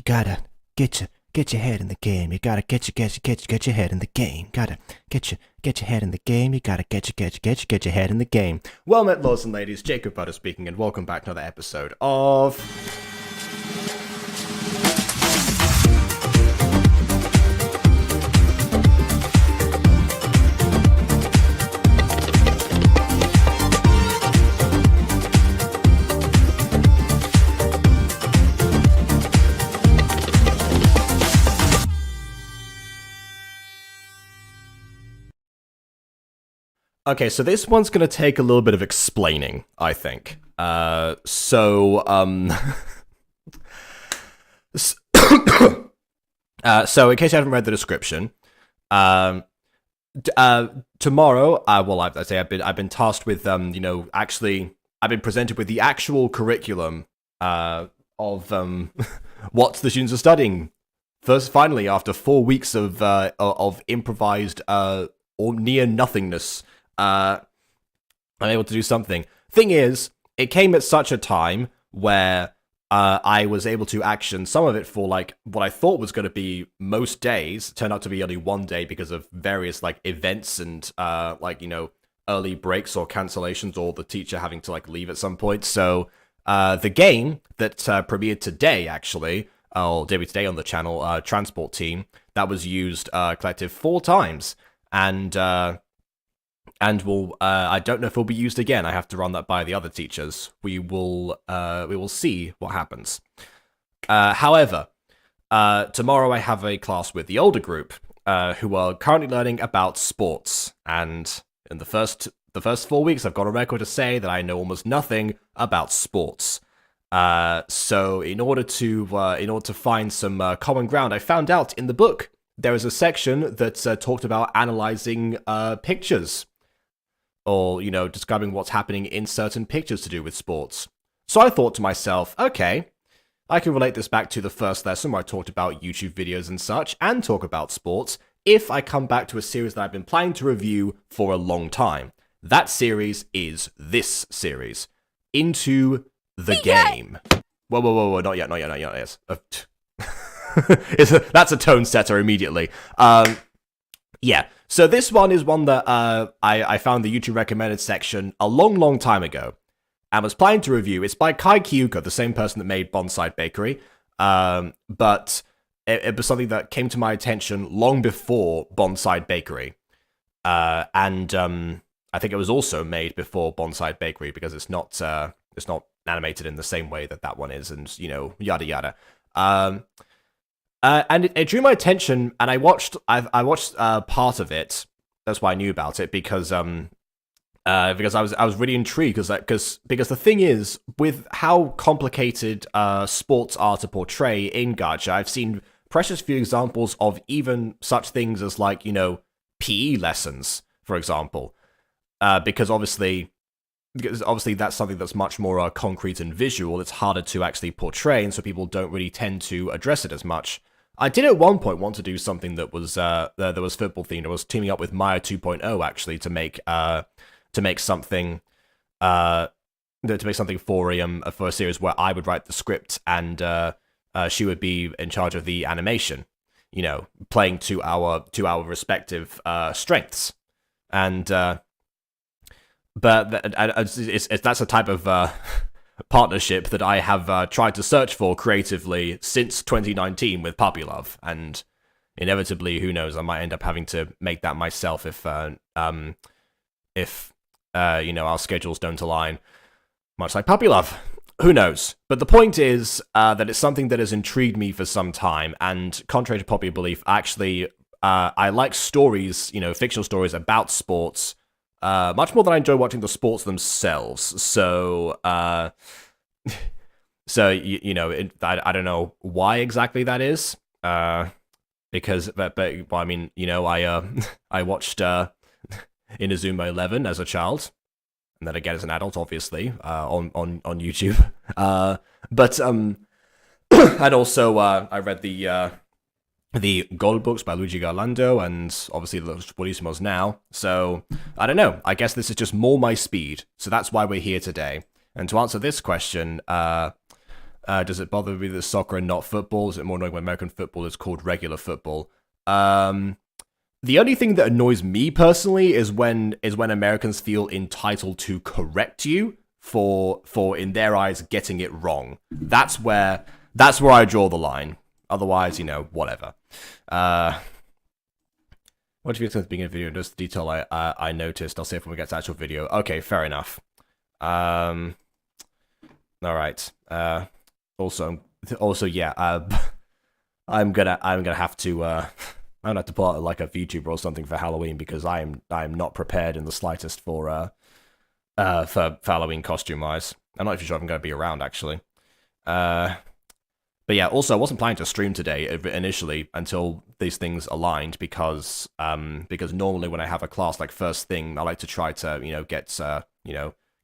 gotta get your head in the game. You gotta get your head in the game. Gotta get your head in the game. You gotta get your head in the game. Well met, lords and ladies. Jacob Butter speaking, and welcome back to another episode of Okay, so this one's gonna take a little bit of explaining, I think. So in case you haven't read the description, tomorrow, I've been tasked with, actually, I've been presented with the actual curriculum, of, what the students are studying. First, finally, after 4 weeks of improvised, or near nothingness, I'm able to do something. Thing is, it came at such a time where I was able to action some of it for like what I thought was going to be most days. Turned out to be only one day because of various like events and early breaks or cancellations, or the teacher having to like leave at some point. So the game that premiered today, actually, or debuted today on the channel, Transport Team, that was used collective 4 times, and will I don't know if it'll be used again. I have to run that by the other teachers. We will see what happens. However, tomorrow I have a class with the older group who are currently learning about sports, and in the first 4 weeks, I've got a record to say that I know almost nothing about sports. So in order to find some common ground, I found out in the book there is a section that talked about analyzing pictures, or, describing what's happening in certain pictures to do with sports. So I thought to myself, okay, I can relate this back to the first lesson where I talked about YouTube videos and such, and talk about sports, if I come back to a series that I've been planning to review for a long time. That series is this series, Into the Game. Whoa, not yet, yes. That's a tone setter immediately. Yeah, so this one is one that I found the YouTube recommended section a long time ago, and was planning to review. It's by Kai Kyuka, the same person that made Bonsai Bakery, but it was something that came to my attention long before Bonsai Bakery, and I think it was also made before Bonsai Bakery because it's not animated in the same way that one is, and yada yada. And it drew my attention, and I watched part of it. That's why I knew about it, because I was really intrigued, because the thing is, with how complicated sports are to portray in Gacha, I've seen precious few examples of even such things as like PE lessons, for example, because obviously that's something that's much more concrete and visual. It's harder to actually portray, and so people don't really tend to address it as much. I did at one point want to do something that was football themed. I was teaming up with Maya 2.0 actually to make something for a series where I would write the script and she would be in charge of the animation. Playing to our respective strengths, and but that's a type of partnership that I have tried to search for creatively since 2019 with Puppy Love, and inevitably, who knows, I might end up having to make that myself if our schedules don't align, much like Puppy Love. Who knows? But the point is that it's something that has intrigued me for some time, and contrary to popular belief, actually, I like stories, fictional stories about sports, much more than I enjoy watching the sports themselves. So, I don't know why exactly that is. Because, I mean, I watched Inazuma 11 as a child, and then again as an adult, obviously, on YouTube. And also, I read the Gold books by Luigi Garlando, and obviously the Buenissimos now. So, I don't know. I guess this is just more my speed. So that's why we're here today. And to answer this question, Does it bother me that soccer and not football? Is it more annoying when American football is called regular football? The only thing that annoys me personally is when Americans feel entitled to correct you for in their eyes getting it wrong. That's where I draw the line. Otherwise, whatever. What do you think of the beginning of the video? Just the detail I noticed. I'll see if when we get to actual video. Okay, fair enough. All right. Also, yeah. I'm gonna have to. I'm gonna have to pull out like a VTuber or something for Halloween because I'm not prepared in the slightest for Halloween costume wise. I'm not even sure if I'm gonna be around actually. But yeah, also I wasn't planning to stream today initially until these things aligned because normally when I have a class like first thing, I like to try to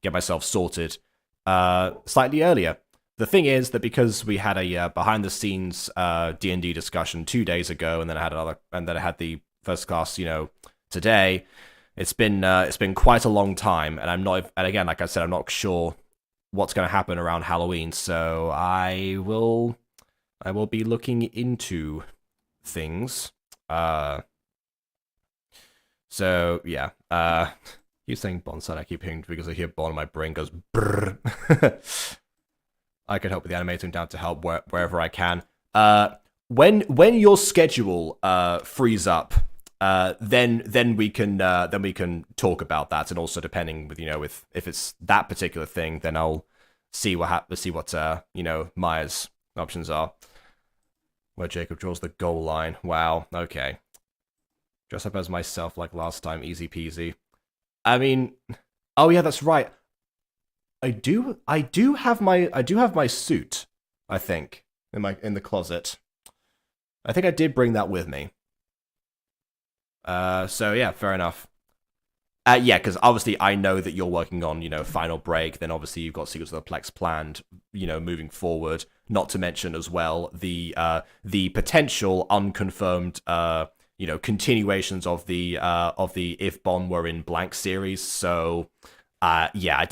get myself sorted slightly earlier. The thing is that because we had a behind the scenes D&D discussion 2 days ago, and then I had the first class today. It's been quite a long time, and again, like I said, I'm not sure what's going to happen around Halloween, so I will be looking into things. So yeah. You're saying bonsai, I keep hearing because I hear Bon and my brain goes brrr. I can help with the animating down to help wherever I can. When your schedule frees up, then we can talk about that, and also depending with if it's that particular thing, then I'll see what Maya's options are. Where Jacob draws the goal line. Wow. Okay. Dress up as myself like last time. Easy peasy. I mean, oh yeah, that's right. I do have my suit, I think, in the closet. I think I did bring that with me. So yeah, fair enough. Yeah, because obviously I know that you're working on, Final Break, then obviously you've got Secrets of the Plex planned, moving forward. Not to mention as well the potential unconfirmed continuations of the If Bon Were in Blank series. So yeah,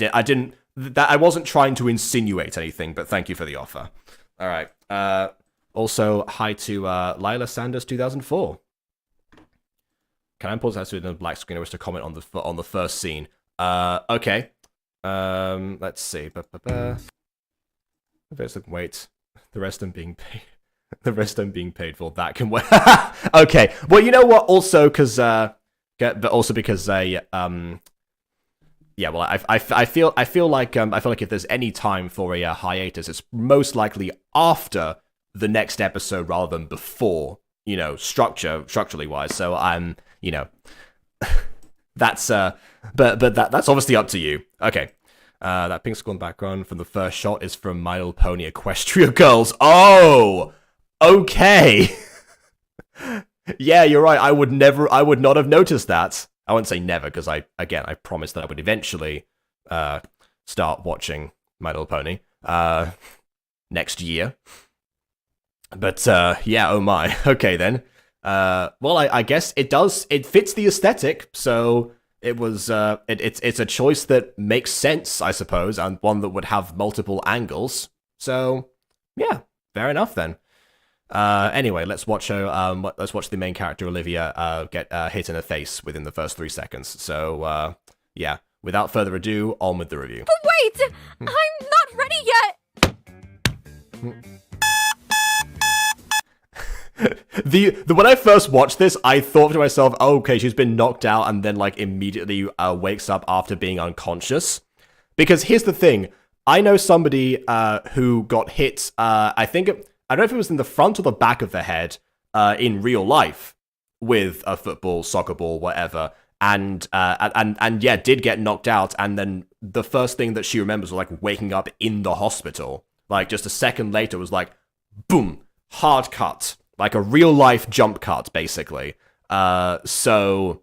I wasn't trying to insinuate anything, but thank you for the offer. All right. Also, hi to Lila Sanders 2004. Can I pause that so in the black screen? I wish to comment on the first scene. Okay. Let's see. Wait. The rest I'm being paid. The rest I'm being paid for. That can wait. Okay. Well, you know what? Also, because yeah. Well, I feel like if there's any time for a hiatus, it's most likely after the next episode rather than before. Structurally wise. So I'm. That's but that's obviously up to you. Okay. That pink skull background from the first shot is from My Little Pony Equestria Girls. Oh, okay. Yeah, you're right. I would not have noticed that. I wouldn't say never, because I promised that I would eventually start watching My Little Pony next year. But yeah, oh my. Okay then. Well, I guess it fits the aesthetic, so it was it's a choice that makes sense, I suppose, and one that would have multiple angles. So yeah, fair enough then. Anyway, let's watch the main character Olivia get hit in the face within the first 3 seconds. So yeah, without further ado, on with the review. But wait, I'm not ready yet. When I first watched this, I thought to myself, oh, okay, she's been knocked out and then like immediately wakes up after being unconscious. Because here's the thing, I know somebody who got hit. I don't know if it was in the front or the back of the head in real life with a football, soccer ball, whatever, and yeah, did get knocked out. And then the first thing that she remembers was like waking up in the hospital. Like just a second later, was like, boom, hard cut. Like a real life jump cut, basically. So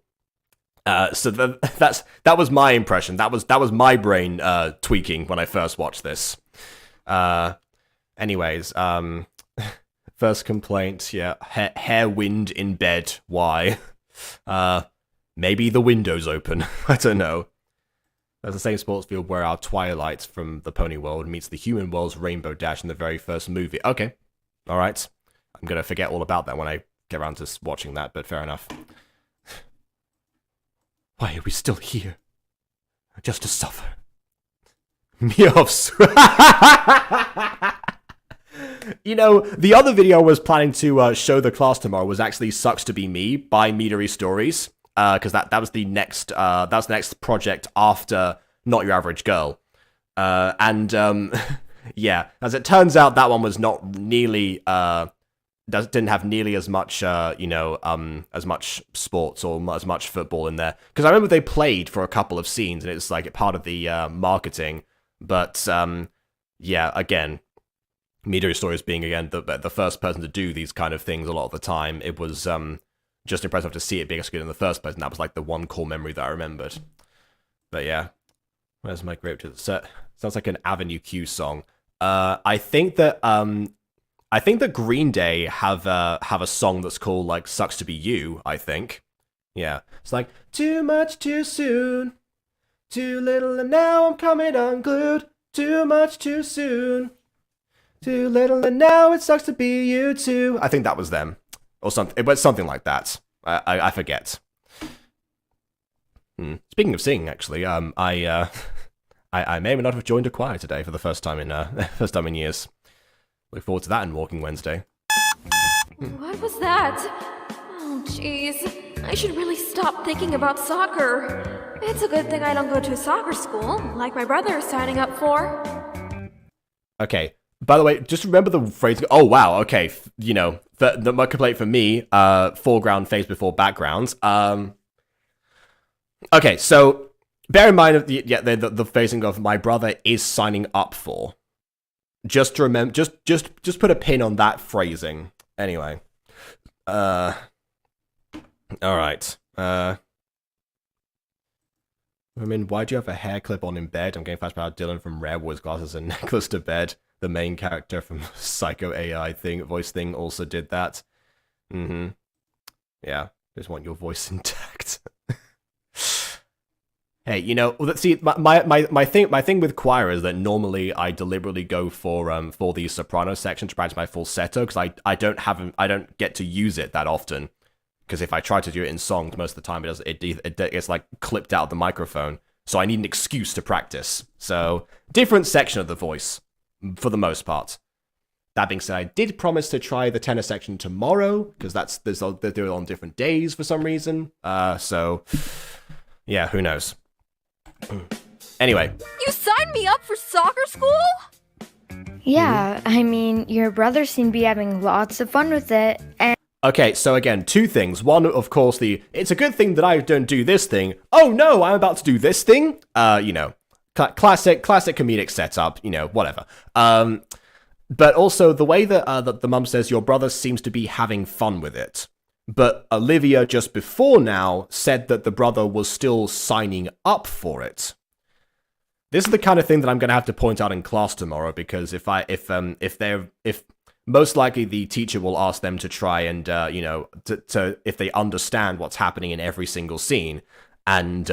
that was my impression. That was my brain tweaking when I first watched this. Anyways, first complaint, yeah, hair wind in bed. Why? Maybe the window's open. I don't know. There's the same sports field where our Twilight from the Pony World meets the human world's Rainbow Dash in the very first movie. Okay. Alright. I'm gonna forget all about that when I get around to watching that, but fair enough. Why are we still here? Just to suffer. Meowths. You know, the other video I was planning to show the class tomorrow was actually Sucks to Be Me by Midori Stories. Because that was the next project after Not Your Average Girl. Yeah, as it turns out, that one was not nearly didn't have nearly as much as much sports or as much football in there. Because I remember they played for a couple of scenes and it's like part of the marketing. But yeah, again, Midori Stories being again the first person to do these kind of things a lot of the time, it was just impressive to see it being executed in the first place, and that was like the one core memory that I remembered. But yeah, where's my grape to the set? Sounds like an Avenue Q song. I think that Green Day have a song that's called like "Sucks to Be You." I think, yeah, it's like too much too soon, too little, and now I'm coming unglued. Too much too soon, too little, and now it sucks to be you too. I think that was them. Or something, it was something like that. I forget. Speaking of singing, actually, I may or may not have joined a choir today for the first time in years. Look forward to that in Walking Wednesday. What was that? Oh, jeez. I should really stop thinking about soccer. It's a good thing I don't go to a soccer school, like my brother is signing up for. Okay. By the way, just remember the phrase. Oh wow, okay. You know, the complaint for me. Foreground phase before background. Okay, so bear in mind the phasing of my brother is signing up for. Just to remember, just put a pin on that phrasing. Anyway, all right. I mean, why do you have a hair clip on in bed? I'm getting flashback about Dylan from Rare Wars glasses and necklace to bed. The main character from Psycho AI voice thing also did that. Yeah, just want your voice intact. Hey, you know, see, my thing with choir is that normally I deliberately go for the soprano section to practice my falsetto because I don't get to use it that often. Because if I try to do it in songs, most of the time it gets like clipped out of the microphone. So I need an excuse to practice. So different section of the voice. For the most part. That being said, I did promise to try the tenor section tomorrow, because they do it on different days for some reason. So, yeah, who knows. Anyway. You signed me up for soccer school? Yeah, I mean, your brother seemed to be having lots of fun with it, and... Okay, so again, two things. One, of course, it's a good thing that I don't do this thing. Oh no, I'm about to do this thing? You know. Classic comedic setup, you know, whatever. But also the way that the mum says your brother seems to be having fun with it. But Olivia just before now said that the brother was still signing up for it. This is the kind of thing that I'm going to have to point out in class tomorrow because if most likely the teacher will ask them to try and you know to if they understand what's happening in every single scene and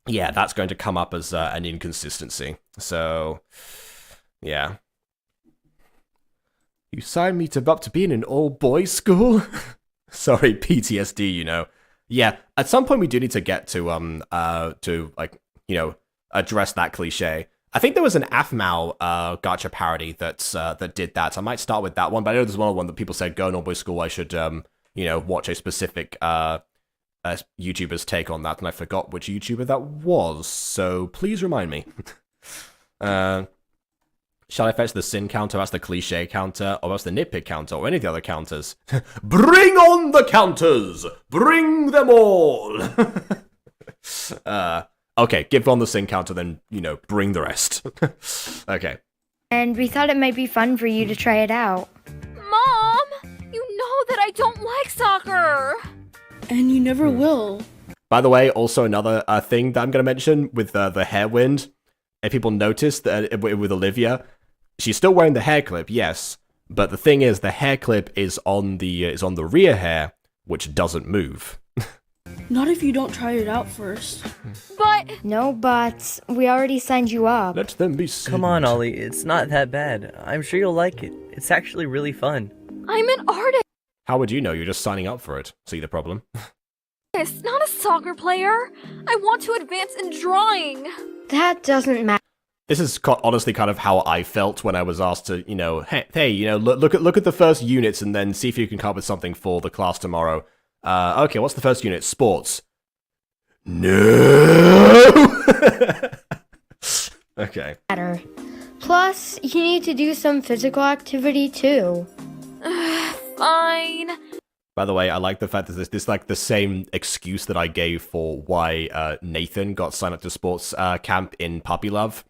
yeah, that's going to come up as an inconsistency. So, yeah. You signed me up to be in an all-boys school? Sorry, PTSD, you know. Yeah, at some point we do need to get to like, you know, address that cliche. I think there was an AFMAO Gacha parody that did that. So I might start with that one, but I know there's one that people said, go in all-boys school, I should, you know, watch a specific... YouTuber's take on that, and I forgot which YouTuber that was, so please remind me. Shall I fetch the sin counter, that's the cliche counter, or that's the nitpick counter, or any of the other counters? Bring on the counters! Bring them all! Okay, give on the sin counter, then, you know, bring the rest. Okay. And we thought it might be fun for you to try it out. Mom! You know that I don't like soccer! And you never will. By the way, also another thing that I'm going to mention with the hair wind. If people notice that with Olivia, she's still wearing the hair clip, yes. But the thing is, the hair clip is on the rear hair, which doesn't move. Not if you don't try it out first. But No buts. We already signed you up. Let them be seen. Come on, Ollie, it's not that bad. I'm sure you'll like it. It's actually really fun. I'm an artist, How would you know? You're just signing up for it. See the problem? not a soccer player. I want to advance in drawing. That doesn't matter. This is honestly kind of how I felt when I was asked to, hey, look at the first units and then see if you can come up with something for the class tomorrow. Okay, what's the first unit? Sports. No. Okay. Plus, you need to do some physical activity too. Fine. By the way, I like the fact that this like the same excuse that I gave for why Nathan got signed up to sports camp in Puppy Love,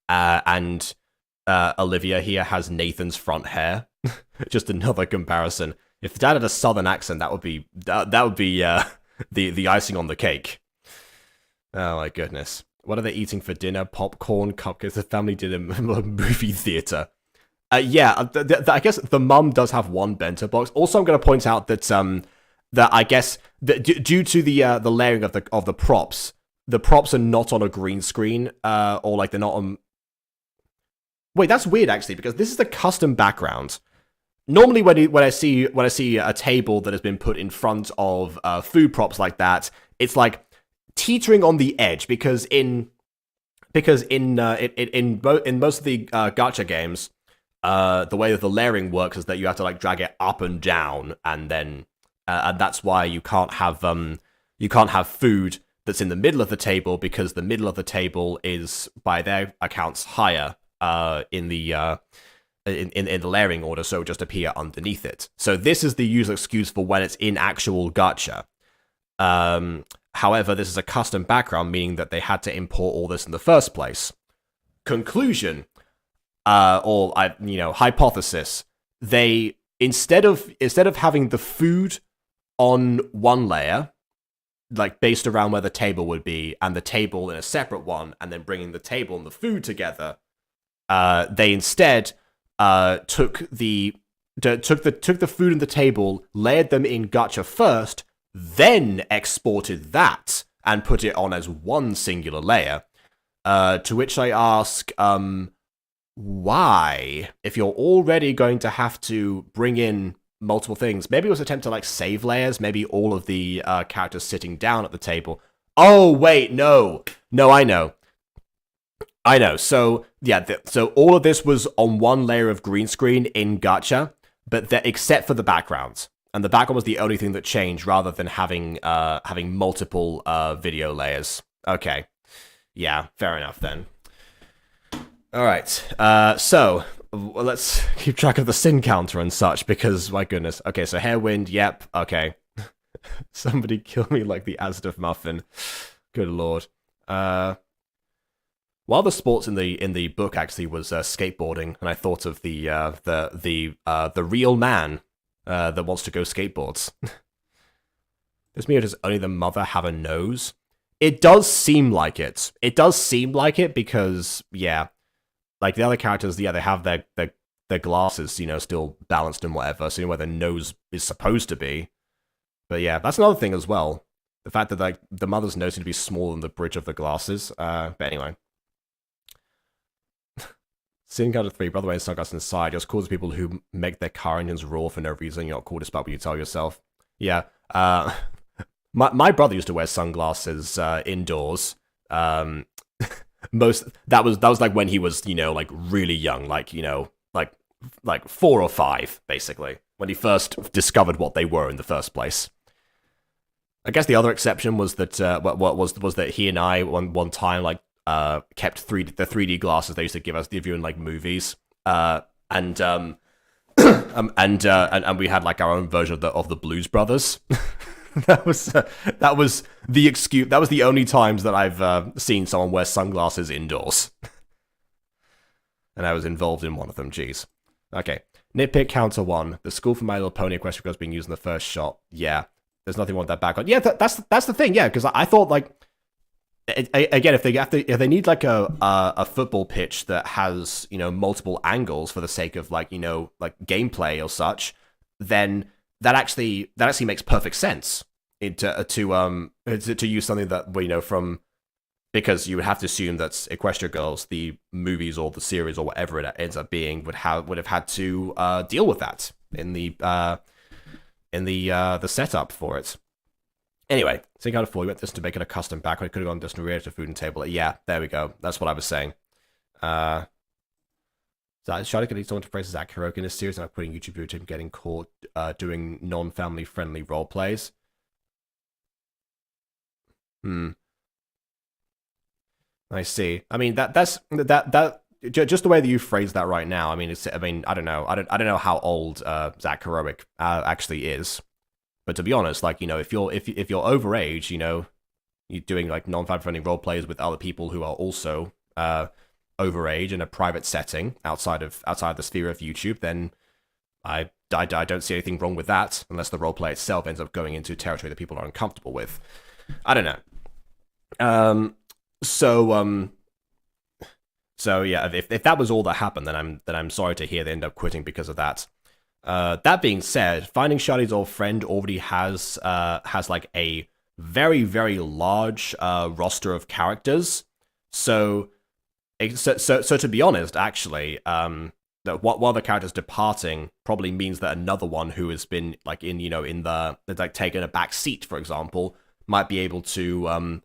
and Olivia here has Nathan's front hair. Just another comparison. If Dad had a southern accent, that would be the icing on the cake. Oh my goodness. What are they eating for dinner? Popcorn, cupcakes. The family did a movie theater. Yeah, I guess the mum does have one bento box. Also, I'm going to point out that that I guess that due to the layering of the props are not on a green screen, or like they're not on. Wait, that's weird actually, because this is the custom background. Normally, when I see a table that has been put in front of food props like that, it's like teetering on the edge because in most of the gacha games, the way that the layering works is that you have to like drag it up and down, and then and that's why you can't have food that's in the middle of the table, because the middle of the table is by their accounts higher in the layering order, so it just appear underneath it. So this is the usual excuse for when it's in actual gacha. However, this is a custom background, meaning that they had to import all this in the first place. Conclusion, hypothesis. They instead of having the food on one layer, like based around where the table would be, and the table in a separate one, and then bringing the table and the food together, they instead took the food and the table, layered them in gacha first, then exported that and put it on as one singular layer. To which I ask, why? If you're already going to have to bring in multiple things, maybe it was an attempt to like save layers, maybe all of the characters sitting down at the table. Oh, wait, no, I know. So, yeah, so all of this was on one layer of green screen in gacha, but except for the background. And the background was the only thing that changed, rather than having multiple video layers. Okay. Yeah, fair enough then. Alright, so let's keep track of the sin counter and such, because, my goodness. Okay, so Hairwind, yep, okay. Somebody kill me like the Asdorf muffin. Good lord. While the sports in the book actually was skateboarding, and I thought of the real man that wants to go skateboards. Does mean does only the mother have a nose? It does seem like it. It does seem like it because, yeah, like the other characters, yeah, they have their glasses, still balanced and whatever, so where their nose is supposed to be. But yeah, that's another thing as well. The fact that like the mother's nose seemed to be smaller than the bridge of the glasses. But anyway. Sin Counter 3, by the way, it's not us inside. Just cool to people who make their car engines roar for no reason. You're not cool despite what you tell yourself. Yeah. My brother used to wear sunglasses indoors. That was like when he was, like really young, like 4 or 5, basically, when he first discovered what they were in the first place. I guess the other exception was that was that he and I one time kept the 3D glasses they used to give you in like movies, and we had like our own version of the Blues Brothers. that was the excuse. That was the only times that I've seen someone wear sunglasses indoors, and I was involved in one of them. Jeez. Okay, nitpick counter 1. The school for My Little Pony question was being used in the first shot. Yeah, there's nothing wrong with that background. Yeah, that's the thing. Yeah, because I thought like. Again, if they need like a football pitch that has multiple angles for the sake of like gameplay or such, then that actually makes perfect sense. to use something that we know from, because you would have to assume that Equestria Girls, the movies or the series or whatever it ends up being, would have had to deal with that in the setup for it. Anyway, think out of 4, we went this to make it a custom background. Could have gone just related to food and table. Yeah, there we go. That's what I was saying. So Charlotte getting someone to praise Zach Hiroki in this series, and I'm putting YouTube video to him getting caught doing non-family friendly role plays. I see. I mean, that's just the way that you phrase that right now. I mean, I don't know. I don't know how old Zach Heroic actually is, but to be honest, like, you know, if you're overage, you know, you're doing like non-family friendly role plays with other people who are also overage in a private setting outside of the sphere of YouTube, then I don't see anything wrong with that, unless the role play itself ends up going into territory that people are uncomfortable with. I don't know. So yeah, if that was all that happened, then I'm sorry to hear they end up quitting because of that. That being said, Finding Charlie's Old Friend already has like a very, very large roster of characters. So to be honest, actually, that while the character's departing probably means that another one who has been like that's taken a back seat, for example, might be able to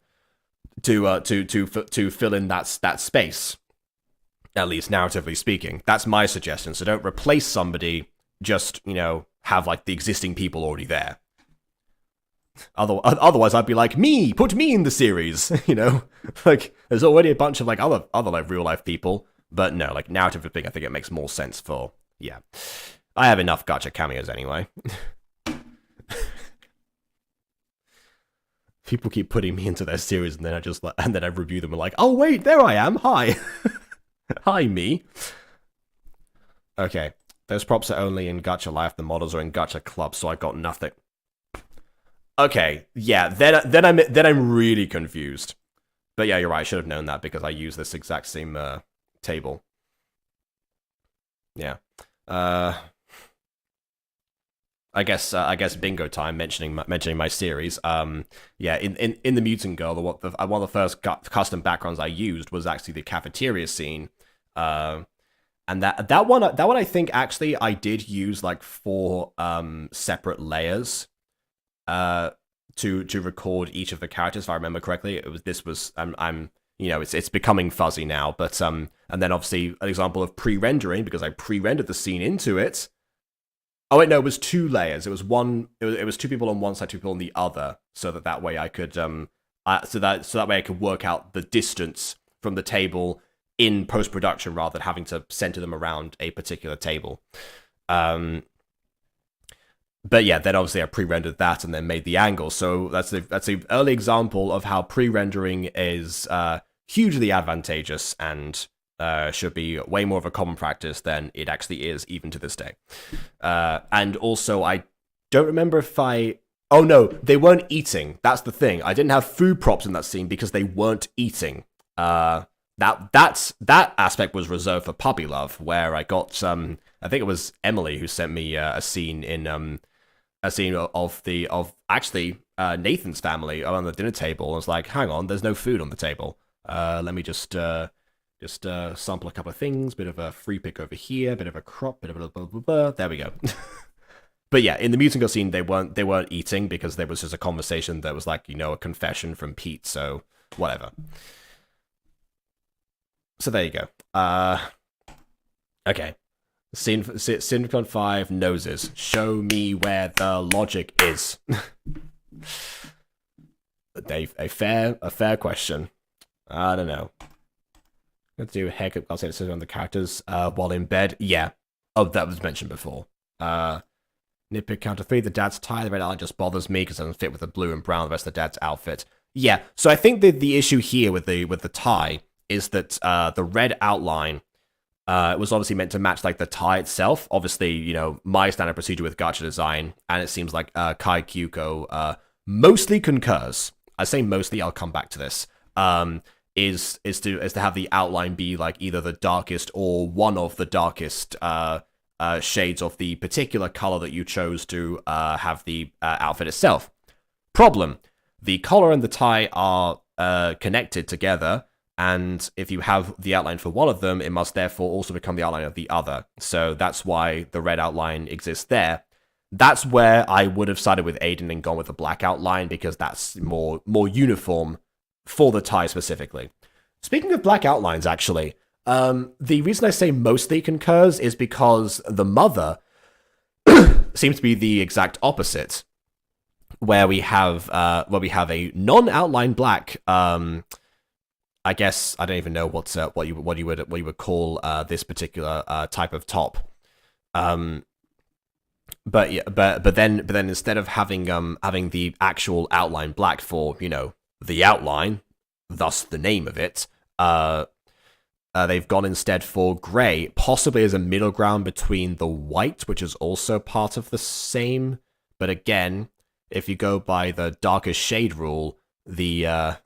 fill in that space, at least narratively speaking. That's my suggestion. So don't replace somebody, just, you know, have like the existing people already there. Otherwise I'd be like, put me in the series, you know? Like, there's already a bunch of like other like real life people, but no, like narratively speaking, I think it makes more sense for, yeah. I have enough Gacha cameos anyway. People keep putting me into their series, and then I review them and like, oh wait, there I am. Hi, hi me. Okay, those props are only in Gacha Life. The models are in Gacha Club, so I got nothing. Okay, yeah, then I'm really confused. But yeah, you're right. I should have known that because I use this exact same table. Yeah. I guess bingo time. Mentioning my series. Yeah, in the Mutant Girl, one of the first custom backgrounds I used was actually the cafeteria scene. And that one I think actually I did use like 4 separate layers to record each of the characters, if I remember correctly. I'm you know, it's becoming fuzzy now, but and then obviously an example of pre-rendering, because I pre-rendered the scene into it. Oh wait, no, it was 2 layers. It was 2 people on one side, 2 people on the other, so that way I could so that way I could work out the distance from the table in post-production rather than having to center them around a particular table. But yeah, then obviously I pre-rendered that and then made the angle. So that's an early example of how pre-rendering is hugely advantageous and should be way more of a common practice than it actually is even to this day. And also, I don't remember if oh no, they weren't eating. That's the thing. I didn't have food props in that scene because they weren't eating. That aspect was reserved for Puppy Love, where I got I think it was Emily who sent me a scene of actually Nathan's family around the dinner table. I was like, hang on, there's no food on the table. Let me just sample a couple of things. Bit of a free pick over here, bit of a crop, bit of a blah, blah, blah. There we go. But yeah, in the Mutant Girl scene, they weren't eating because there was just a conversation that was like, you know, a confession from Pete. So whatever. So there you go. Okay. Syndicon 5 noses. Show me where the logic is. A fair question. I don't know. Let's do a haircut. I'll say it says on the characters while in bed. Yeah. Oh, that was mentioned before. Nitpick counter 3. The dad's tie. The red outline just bothers me because it doesn't fit with the blue and brown, the rest of the dad's outfit. Yeah. So I think the issue here with the tie is that the red outline was obviously meant to match like the tie itself. Obviously, you know, my standard procedure with gacha design, and it seems like Kai Kyuko mostly concurs. I say mostly. I'll come back to this. Is to have the outline be like either the darkest or one of the darkest shades of the particular color that you chose to have the outfit itself. Problem: the collar and the tie are connected together, and if you have the outline for one of them, it must therefore also become the outline of the other. So that's why the red outline exists there. That's where I would have sided with Aiden and gone with the black outline, because that's more uniform for the tie specifically. Speaking of black outlines, actually, the reason I say mostly concurs is because the mother seems to be the exact opposite, where we have a non-outline black. I guess I don't even know what you would call this particular type of top. But then instead of having the actual outline black for, you know, the outline, thus the name of it, they've gone instead for grey, possibly as a middle ground between the white, which is also part of the same. But again, if you go by the darkest shade rule, the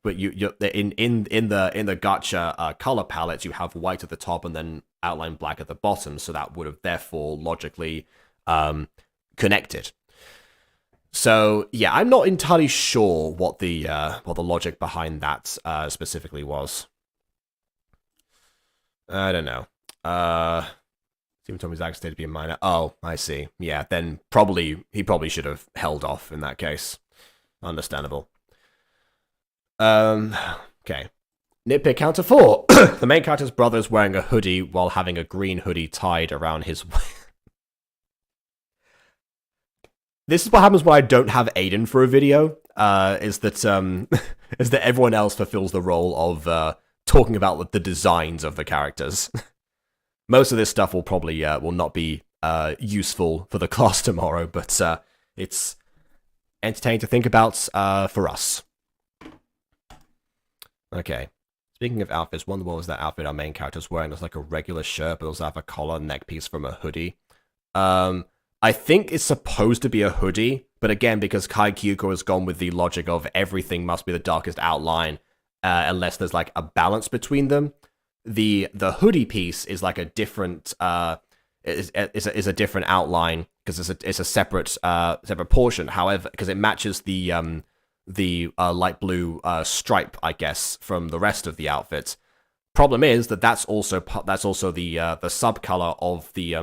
but you in the Gacha color palettes, you have white at the top and then outline black at the bottom, so that would have therefore logically connected. So yeah, I'm not entirely sure what the logic behind that specifically was. I don't know. Stephen told me Zach stayed to be a minor. Oh, I see. Yeah, then he probably should have held off in that case. Understandable. Okay. Nitpick counter 4. The main character's brother is wearing a hoodie while having a green hoodie tied around his This is what happens when I don't have Aiden for a video, is that everyone else fulfills the role of talking about the designs of the characters. Most of this stuff will probably will not be useful for the class tomorrow, but it's entertaining to think about for us. Okay. Speaking of outfits, what was that outfit our main character's wearing? It's like a regular shirt, but also have a collar neck piece from a hoodie. I think it's supposed to be a hoodie, but again, because Kai Kyuko has gone with the logic of everything must be the darkest outline, unless there's like a balance between them. The hoodie piece is like a different is a different outline because it's a separate portion. However, because it matches the light blue stripe, I guess, from the rest of the outfit. Problem is that that's also the sub color of the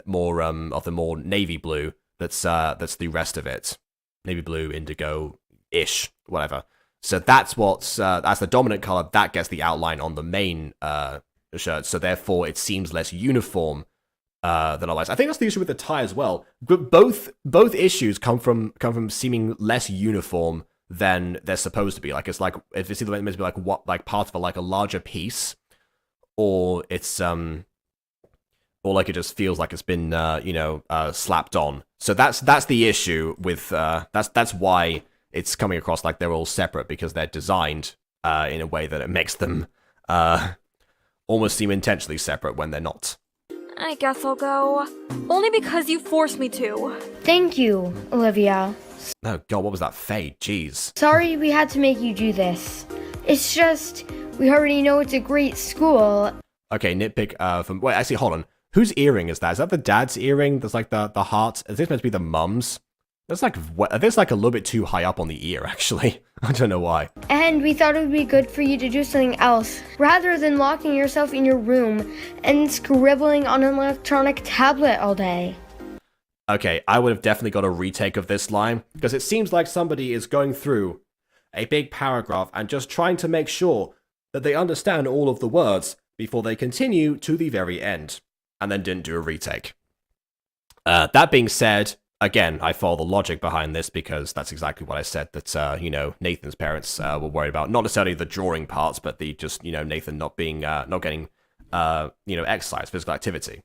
more navy blue. That's the rest of it, navy blue, indigo ish, whatever. So that's that's the dominant color that gets the outline on the main shirt. So therefore, it seems less uniform than otherwise. I think that's the issue with the tie as well. But both issues come from seeming less uniform than they're supposed to be. Like it's like if it's either meant to be like part of a larger piece, or it's or like it just feels like it's been slapped on. So that's the issue with that's why it's coming across like they're all separate, because they're designed in a way that it makes them almost seem intentionally separate when they're not. I guess I'll go. Only because you forced me to. Thank you, Olivia. Oh god, what was that fade? Jeez. Sorry we had to make you do this. It's just, we already know it's a great school. Okay, nitpick from... Wait, actually, hold on. Whose earring is that? Is that the dad's earring? There's like the heart. Is this meant to be the mum's? That's like a little bit too high up on the ear, actually. I don't know why. And we thought it would be good for you to do something else, rather than locking yourself in your room and scribbling on an electronic tablet all day. Okay, I would have definitely got a retake of this line, because it seems like somebody is going through a big paragraph and just trying to make sure that they understand all of the words before they continue to the very end, and then didn't do a retake. That being said, again, I follow the logic behind this, because that's exactly what I said, that, Nathan's parents were worried about. Not necessarily the drawing parts, but the just, Nathan not getting, exercise, physical activity.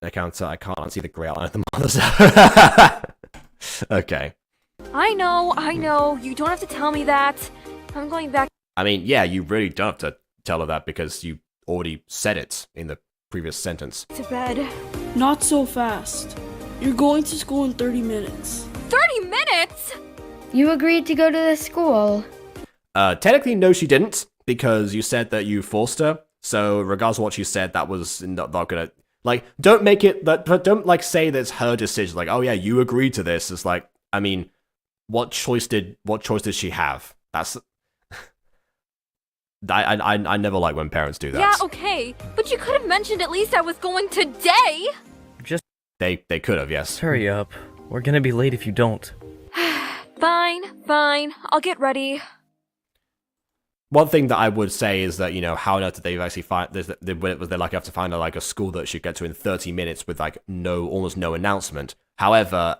I can't unsee the grey outline of the mother's. Okay. I know. You don't have to tell me that. I'm going back. I mean, yeah, you really don't have to tell her that, because you already said it in the previous sentence. To bed. Not so fast. You're going to school in 30 minutes. 30 minutes?! You agreed to go to the school. Technically, no, she didn't, because you said that you forced her. So, regardless of what she said, that was not gonna... Like, don't make it that. Don't like say that it's her decision. Like, oh yeah, you agreed to this. It's like, I mean, what choice did she have? That's. I never like when parents do that. Yeah, okay, but you could have mentioned at least I was going today. Just They could have, yes. hurry up. We're gonna be late if you don't. Fine, I'll get ready. One thing that I would say is that, how on earth did they actually find, was they lucky enough to find like a school that she'd get to in 30 minutes with like almost no announcement. However,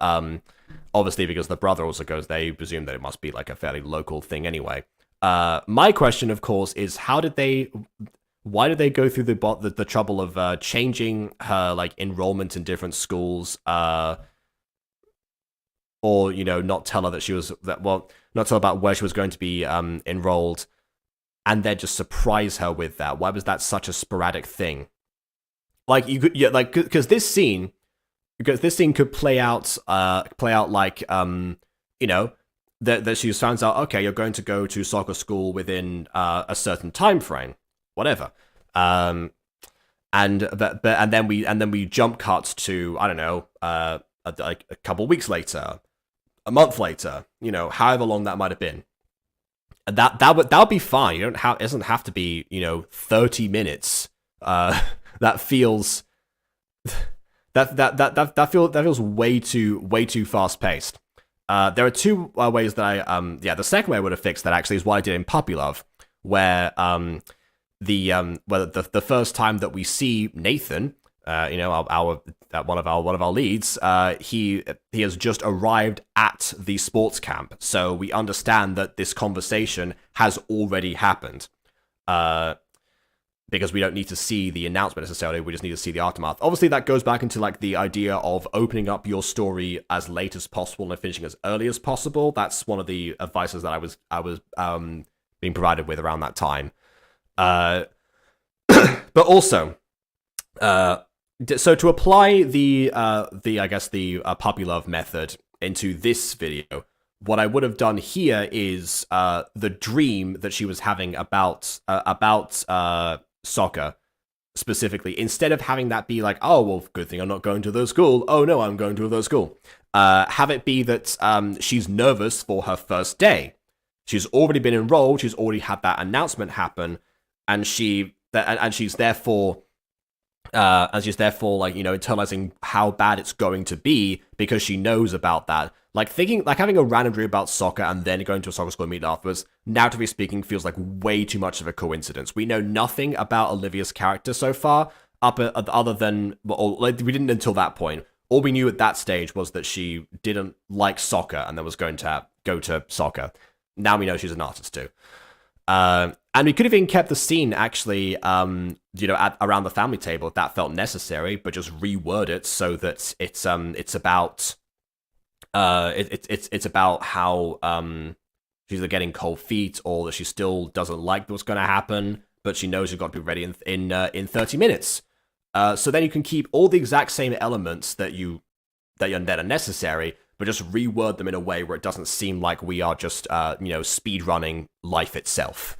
obviously because the brother also goes, they presume that it must be like a fairly local thing anyway. My question, of course, is why did they go through the trouble of changing her like enrollment in different schools, or not tell her that not tell her about where she was going to be enrolled, and then just surprise her with that? Why was that such a sporadic thing? Like you could, because this scene could play out like that she finds out, okay, you're going to go to soccer school within a certain time frame, whatever, and then we jump cuts to, I don't know, like a couple weeks later, a month later, however long that might have been, and that would be fine. It doesn't have to be 30 minutes. That feels that feels way too fast paced. There are two ways that the second way I would have fixed that actually is what I did in Puppy Love, where the first time that we see Nathan, one of our leads, he has just arrived at the sports camp, so we understand that this conversation has already happened. Because we don't need to see the announcement necessarily, we just need to see the aftermath. Obviously, that goes back into like the idea of opening up your story as late as possible and finishing as early as possible. That's one of the advices that I was being provided with around that time. But also, so to apply the Puppy Love method into this video, what I would have done here is the dream that she was having about soccer specifically, instead of having that be like, oh well, good thing I'm not going to the school, oh no, I'm going to the school, have it be that she's nervous for her first day. She's already been enrolled, she's already had that announcement happen, and she's therefore like internalizing how bad it's going to be because she knows about that. Like having a random dream about soccer and then going to a soccer school immediately afterwards, narratively speaking, feels like way too much of a coincidence. We know nothing about Olivia's character so far, other than, we didn't until that point. All we knew at that stage was that she didn't like soccer and then was going to go to soccer. Now we know she's an artist too. And we could have even kept the scene actually, around the family table if that felt necessary, but just reword it so that it's about it's about how she's either getting cold feet or that she still doesn't like what's going to happen, but she knows she's got to be ready in 30 minutes. So then you can keep all the exact same elements that are necessary, but just reword them in a way where it doesn't seem like we are just speed running life itself.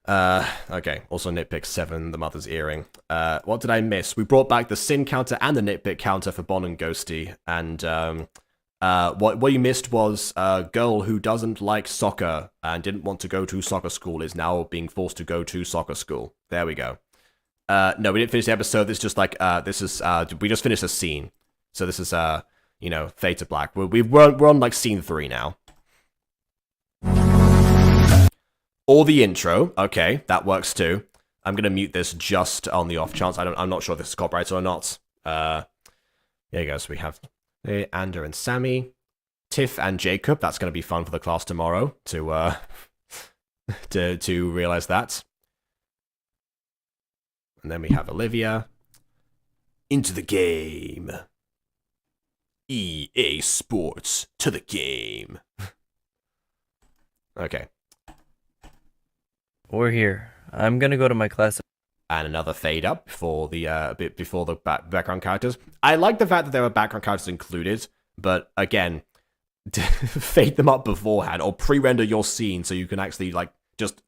Okay, also nitpick 7, the mother's earring. What did I miss? We brought back the sin counter and the nitpick counter for Bon and Ghosty, and what you missed was a girl who doesn't like soccer and didn't want to go to soccer school is now being forced to go to soccer school. There we go. No, we didn't finish the episode. This is just like, we just finished a scene. So this is, fade to black. We're on like scene 3 now. Or the intro. Okay, that works too. I'm gonna mute this just on the off chance. I'm not sure if this is copyrighted or not. There you go. So we have Ander and Sammy, Tiff and Jacob. That's gonna be fun for the class tomorrow to realize that. And then we have Olivia. Into the game. EA Sports to the game. Okay. We're here. I'm gonna go to my class. And another fade up before the background characters. I like the fact that there were background characters included, but again, fade them up beforehand or pre-render your scene so you can actually just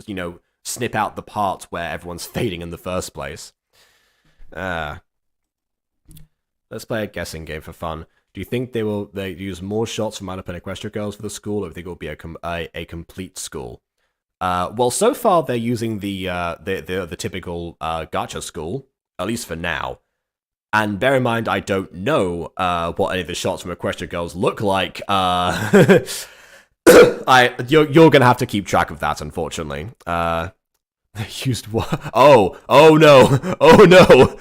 snip out the parts where everyone's fading in the first place. Let's play a guessing game for fun. Do you think they use more shots from Manapin Equestria Girls for the school, or do you think it will be a complete school? Well, so far they're using the typical gacha school, at least for now. And bear in mind, I don't know what any of the shots from Equestria Girls look like. You're gonna have to keep track of that, unfortunately. They used what? Oh no! Oh no!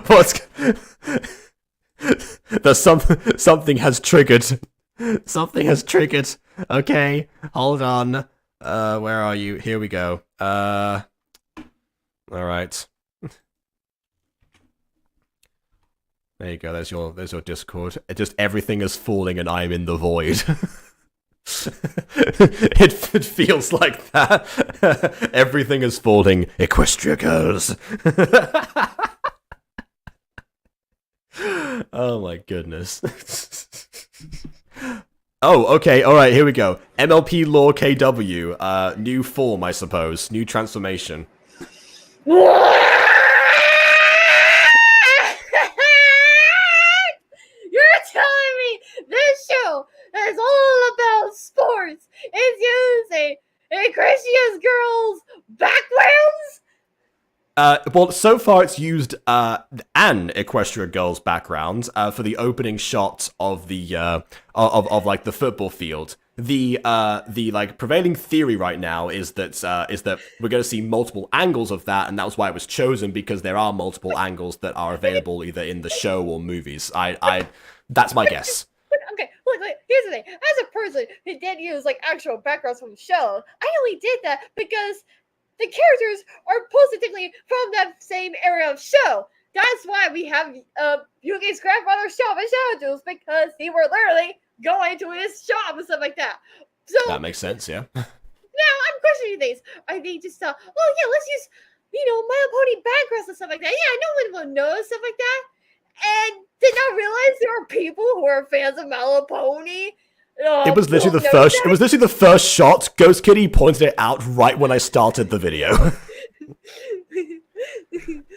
What's? There's something has triggered. Something has triggered. Okay, hold on. Where are you? Here we go. All right. There you go. There's your Discord. Just everything is falling, and I'm in the void. it feels like that. Everything is falling. Equestria Girls. Oh my goodness. Oh, okay, alright, here we go. MLP Law KW. New form, I suppose. New transformation. You're telling me this show is all about sports is using Equestria's Girls backgrounds? Well, so far it's used an Equestria Girls background for the opening shot of the of like the football field. The like prevailing theory right now is that we're going to see multiple angles of that, and that was why it was chosen, because there are multiple angles that are available either in the show or movies. That's my guess. Okay, look, here's the thing. As a person who did use like actual backgrounds from the show, I only did that because the characters are positively from that same era of show. That's why we have Yuki's grandfather's shop and Shadow Duels, because they were literally going to his shop and stuff like that. So that makes sense, yeah. Now I'm questioning things. Are they just oh yeah, let's use My Little Pony backgrounds and stuff like that. Yeah, no one will know stuff like that. And did not realize there are people who are fans of My Little Pony. It was literally the first. It was literally the first shot. Ghost Kitty pointed it out right when I started the video.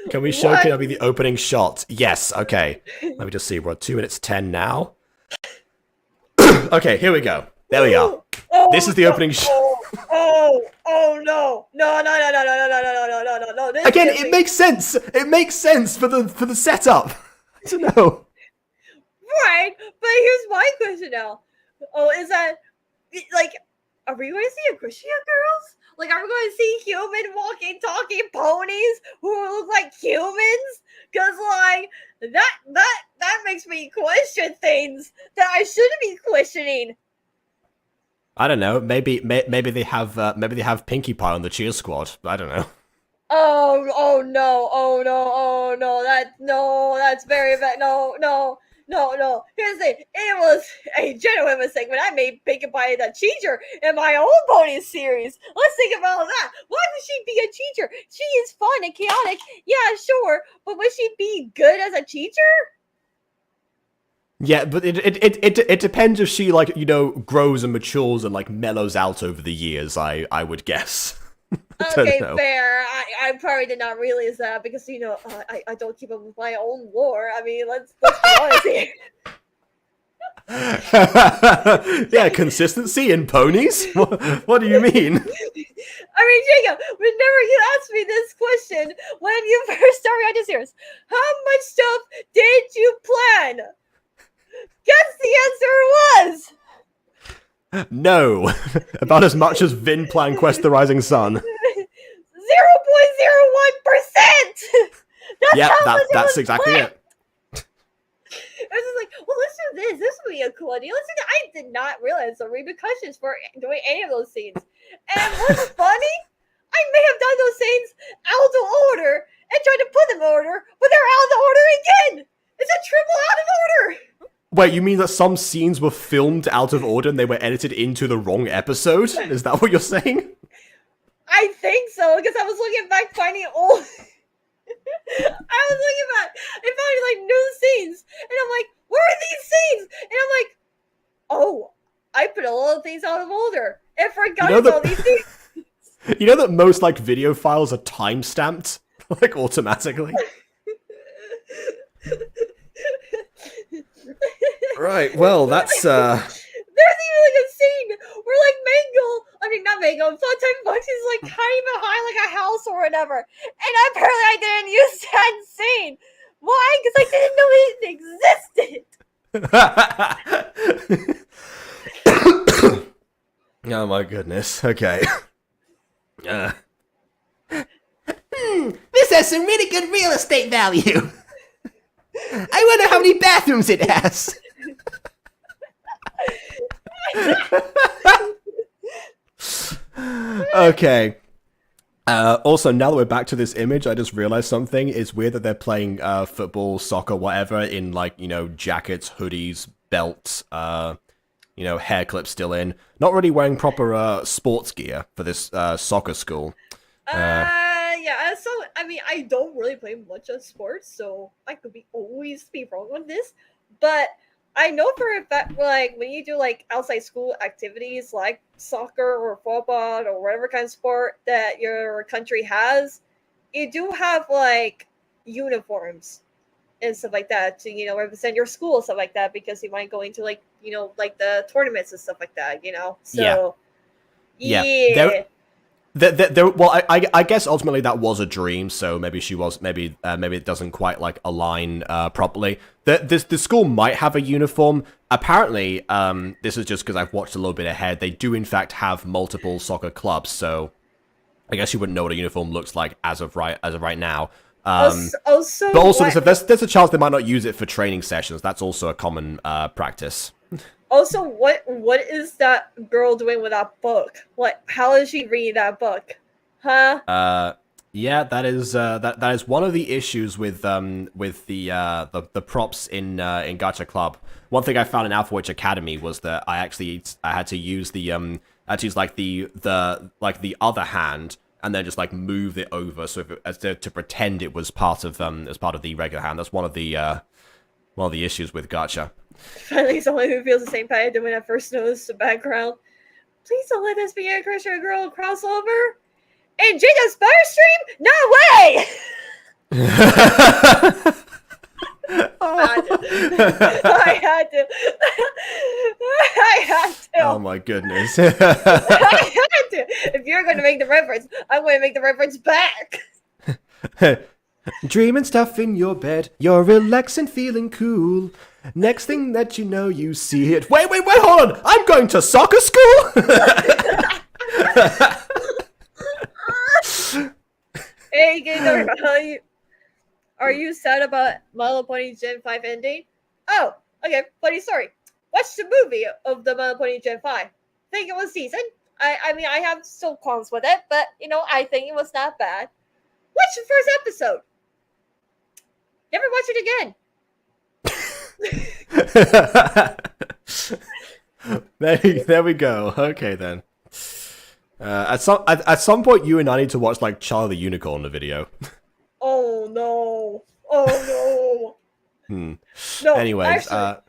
Can we show Kenobi the opening shot? Yes. Okay. Let me just see. We're at 2 minutes 10 now. Okay, here we go. There we are. This is the opening shot. Oh no! No! Again, it makes sense. It makes sense for the setup. I don't know. Right, but here's my question now. Oh, is that like, are we going to see Equestria Girls? Like, are we going to see human walking, talking ponies who look like humans? Because like that makes me question things that I shouldn't be questioning. I don't know. Maybe they have Pinkie Pie on the cheer squad. I don't know. Oh no! That's very bad. No. Here's the thing. It was a genuine mistake when I made Pinkie Pie the teacher in my own pony series. Let's think about that. Why would she be a teacher? She is fun and chaotic. Yeah, sure. But would she be good as a teacher? Yeah, but it depends if she grows and matures and mellows out over the years. I would guess. Okay, fair. I probably did not realize that because I don't keep up with my own lore. I mean, let's be honest here. Yeah, consistency in ponies? What do you mean? I mean, Jacob, whenever you asked me this question when you first started on this series, how much stuff did you plan? Guess the answer was... No. About as much as Vin planned Quest the Rising Sun. 0.01%! Yeah, that's exactly it. I was just like, well, let's do this. This would be a cool idea. Let's do that. I did not realize the repercussions for doing any of those scenes. And what's funny? I may have done those scenes out of order and tried to put them in order, but they're out of order again. It's a triple out of order. Wait, you mean that some scenes were filmed out of order and they were edited into the wrong episode? Is that what you're saying? I think so, because I was looking back finding old... I was looking back and finding new scenes. And I'm like, where are these scenes? And I'm like, oh, I put a lot of things out of order and forgot about these things. You know that most video files are time-stamped? Automatically? Right, well, that's, There's even like a scene where like not Mango, Funtime Bucks is like hiding behind like a house or whatever. And apparently I didn't use that scene. Why? Because I didn't know it existed. Oh my goodness, okay. This has some really good real estate value. I wonder how many bathrooms it has. Okay. Also, now that we're back to this image, I just realized something. It's weird that they're playing football, soccer, whatever, in like, you know, jackets, hoodies, belts, you know, hair clips still in. Not really wearing proper sports gear for this soccer school. Yeah, so I mean I don't really play much of sports, so I could always be wrong on this. But I know for a fact, like when you do like outside school activities like soccer or football or whatever kind of sport that your country has, you do have like uniforms and stuff like that to, you know, represent your school and stuff like that, because you might go into like, you know, like the tournaments and stuff like that, you know. So yeah. Well, I guess ultimately that was a dream, so maybe maybe it doesn't quite like align properly. The school might have a uniform. Apparently, this is just because I've watched a little bit ahead. They do in fact have multiple soccer clubs, so I guess you wouldn't know what a uniform looks like as of right now. But also, there's a chance they might not use it for training sessions. That's also a common practice. Also, what is that girl doing with that book? How is she reading that book? Huh? Yeah, that is one of the issues with the props in Gacha Club. One thing I found in Alpha Witch Academy was that I had to use the the other hand and then just like move it over so to pretend it was part of the regular hand. That's one of the issues with Gacha. Finally, someone who feels the same pain I did when I first noticed the background. Please don't let this be a Christian girl crossover. And Jada's Spire stream? No way! I had to. Oh my goodness. I had to. If you're going to make the reference, I'm going to make the reference back. Dreaming stuff in your bed, you're relaxing, feeling cool. Next thing that you know, you see it. Wait, hold on! I'm going to soccer school? Hey, Gator, are you sad about My Little Pony Gen 5 ending? Oh, okay, funny story. Watch the movie of the My Little Pony Gen 5. Think it was decent. I mean, I have still qualms with it, but, you know, I think it was not bad. Watch the first episode. Never watch it again. There we go. Okay then. At some point, you and I need to watch like Charlie the Unicorn the video. Oh no! Oh no! No. Anyways, actually,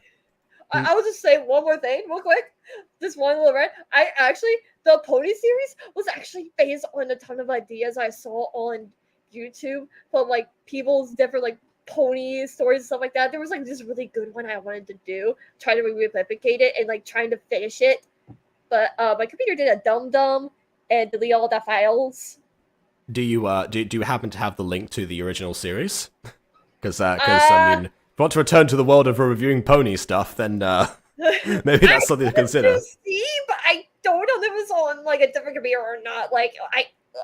I will just say one more thing, real quick. This one little rant. The Pony series was actually based on a ton of ideas I saw on YouTube from like people's different like pony stories and stuff like that. There was like this really good one I wanted to do, try to replicate it and like trying to finish it, but my computer did a dum and delete all the files. Do you happen to have the link to the original series? Because I mean, if you want to return to the world of reviewing pony stuff, then maybe that's something to consider. To see, but I don't know if it was on like a different computer or not. Like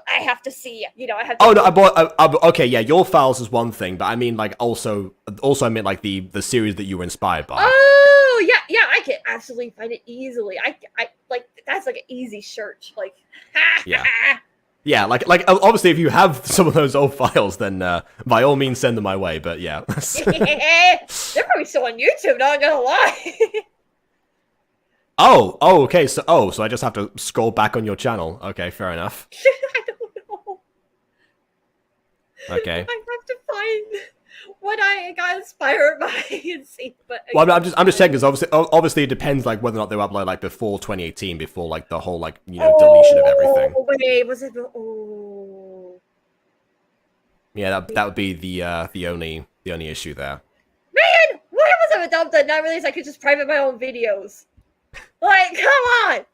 I have to see, you know, I have to. Oh no, okay, yeah, your files is one thing, but I mean, like, also I meant like the series that you were inspired by. Oh yeah, I can absolutely find it easily. I like that's like an easy search. Like, yeah, like obviously, if you have some of those old files, then by all means send them my way. But yeah, they're probably still on YouTube. Not gonna lie. Okay. So I just have to scroll back on your channel. Okay, fair enough. I don't know. Okay. I have to find what I got inspired by and see. But well, I'm just checking because obviously it depends like whether or not they were uploaded like before 2018, before like the whole like deletion of everything. Oh wait, was it? Oh. Yeah, that would be the only issue there. private dump that not release, I could just private my own videos. Like, come on!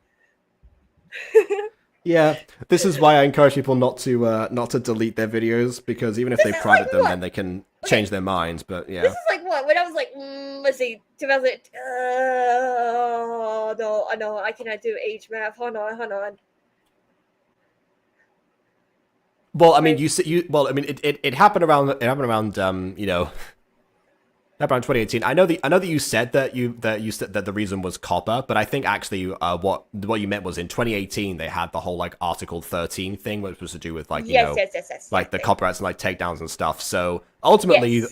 Yeah, this is why I encourage people not to delete their videos, because even if they private them, then they can change their minds. But yeah, This is like what? When I was like, let's see, 2000. No, I cannot do age math. Hold on. well, I mean, it happened around you know, around 2018. I know that you said that the reason was copper, but I think actually what you meant was in 2018 they had the whole like Article 13 thing, which was to do with like Yes, like the copyrights and like takedowns and stuff. So ultimately,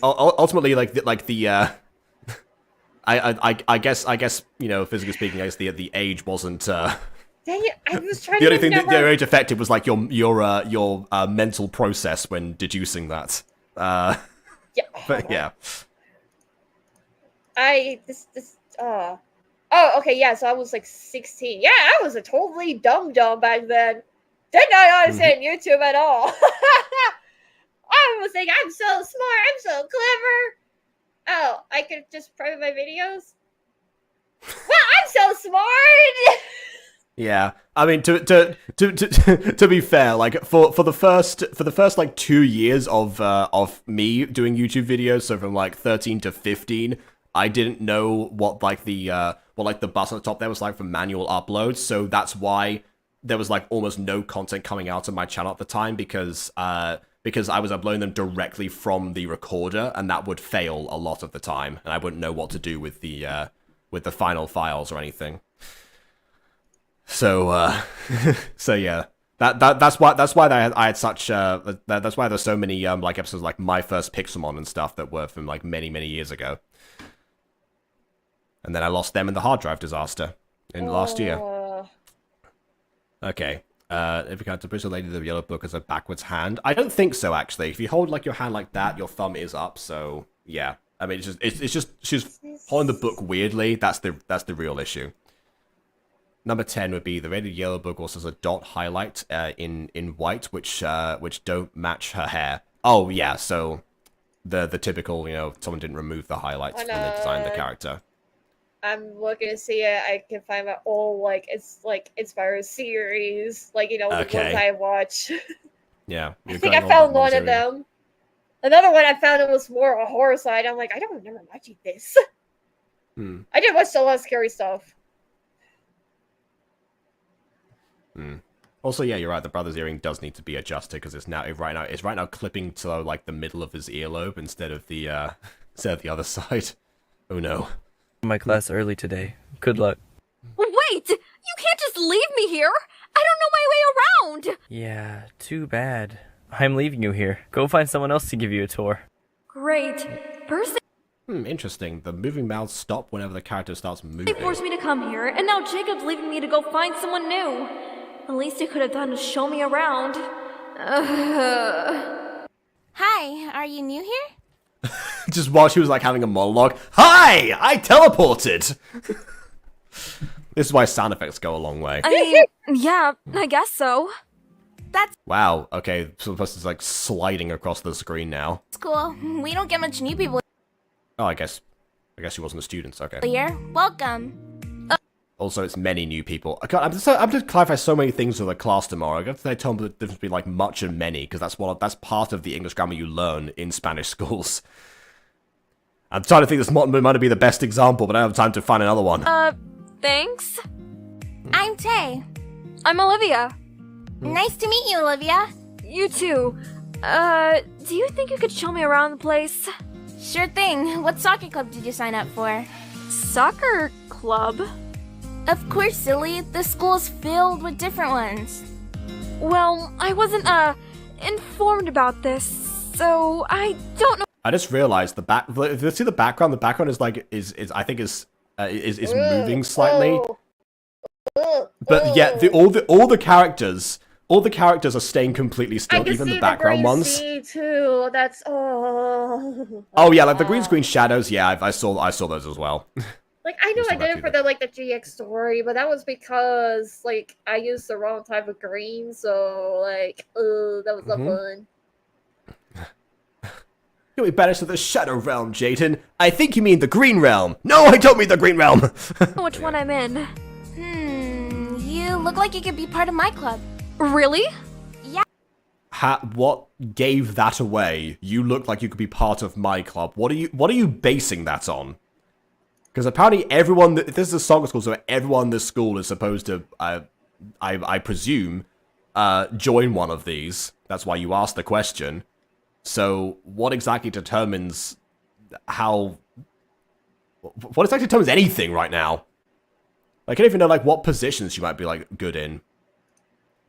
I guess you know, physically speaking, I guess the age wasn't. Dang it! I was trying The to only thing remember. the age affected was like your mental process when deducing that. Yeah. But yeah. Oh, okay, yeah, so I was like 16. Yeah, I was a totally dumb back then. Did not understand YouTube at all. I was thinking, I'm so smart, I'm so clever. Oh, I could just private my videos? Well, I'm so smart! Yeah, I mean, to be fair, like for the first like 2 years of me doing YouTube videos, so from like 13 to 15, I didn't know what like the button at the top there was like for manual uploads, so that's why there was like almost no content coming out of my channel at the time, because I was uploading them directly from the recorder, and that would fail a lot of the time, and I wouldn't know what to do with the final files or anything. So so yeah, that's why I had such that's why there's so many like episodes like My First Pixelmon and stuff that were from like many years ago, and then I lost them in the hard drive disaster in last year. Okay, if you can't push the lady, the yellow book as a backwards hand. I don't think so actually. If you hold like your hand like that, your thumb is up. So yeah, I mean it's just she's holding the book weirdly. That's the real issue. Number 10 would be the red and yellow book also has a dot highlight in white, which don't match her hair. Oh yeah, so the typical, you know, someone didn't remove the highlights when they designed the character. I'm looking to see it. I can find my old Inspired series, like, you know, the ones I watch. Yeah, I think I found one of them. Another one I found it was more a horror side. I'm like, I don't remember watching this. I did watch a lot of scary stuff. Also, yeah, you're right. The brother's earring does need to be adjusted because it's right now clipping to like the middle of his earlobe instead of the other side. Oh no. My class early today. Good luck. Wait! You can't just leave me here! I don't know my way around! Yeah, too bad. I'm leaving you here. Go find someone else to give you a tour. Great. First Interesting. The moving mouths stop whenever the character starts moving. they forced me to come here, and now Jacob's leaving me to go find someone new. The least he could have done is show me around. Hi, are you new here? Just while she was like having a monologue. Hi! I teleported! This is why sound effects go a long way. I mean, yeah, I guess so. Wow, okay, so plus it's like sliding across the screen now. That's cool. We don't get much new people Oh, I guess she wasn't a student, okay. here. Welcome. Also, it's many new people. I'm just clarify so many things for the class tomorrow. I got to tell them the difference between like much and many, because that's part of the English grammar you learn in Spanish schools. I'm trying to think this might be the best example, but I don't have time to find another one. Thanks. I'm Tay. I'm Olivia. Nice to meet you, Olivia. You too. Do you think you could show me around the place? Sure thing. What soccer club did you sign up for? Soccer club? Of course, silly. The school's filled with different ones. Well, I wasn't, informed about this, so I don't know. I just realized let's see the background. The background is like I think is moving slightly. But yeah, all the characters are staying completely still, even the background ones. Too. That's Oh yeah, like the green screen shadows. Yeah, I saw those as well. Like, I know I did it for the GX story, but that was because like I used the wrong type of green, so like that was not fun. You'll be banished to the Shadow Realm, Jayden. I think you mean the Green Realm. No, I don't mean the Green Realm. Which one I'm in. You look like you could be part of my club. Really? What gave that away? You look like you could be part of my club. What are you basing that on? Because apparently everyone, if this is a soccer school, so everyone in this school is supposed to, I presume, join one of these. That's why you asked the question. So what exactly determines how? What exactly determines anything right now? I can't even know like what positions you might be like good in.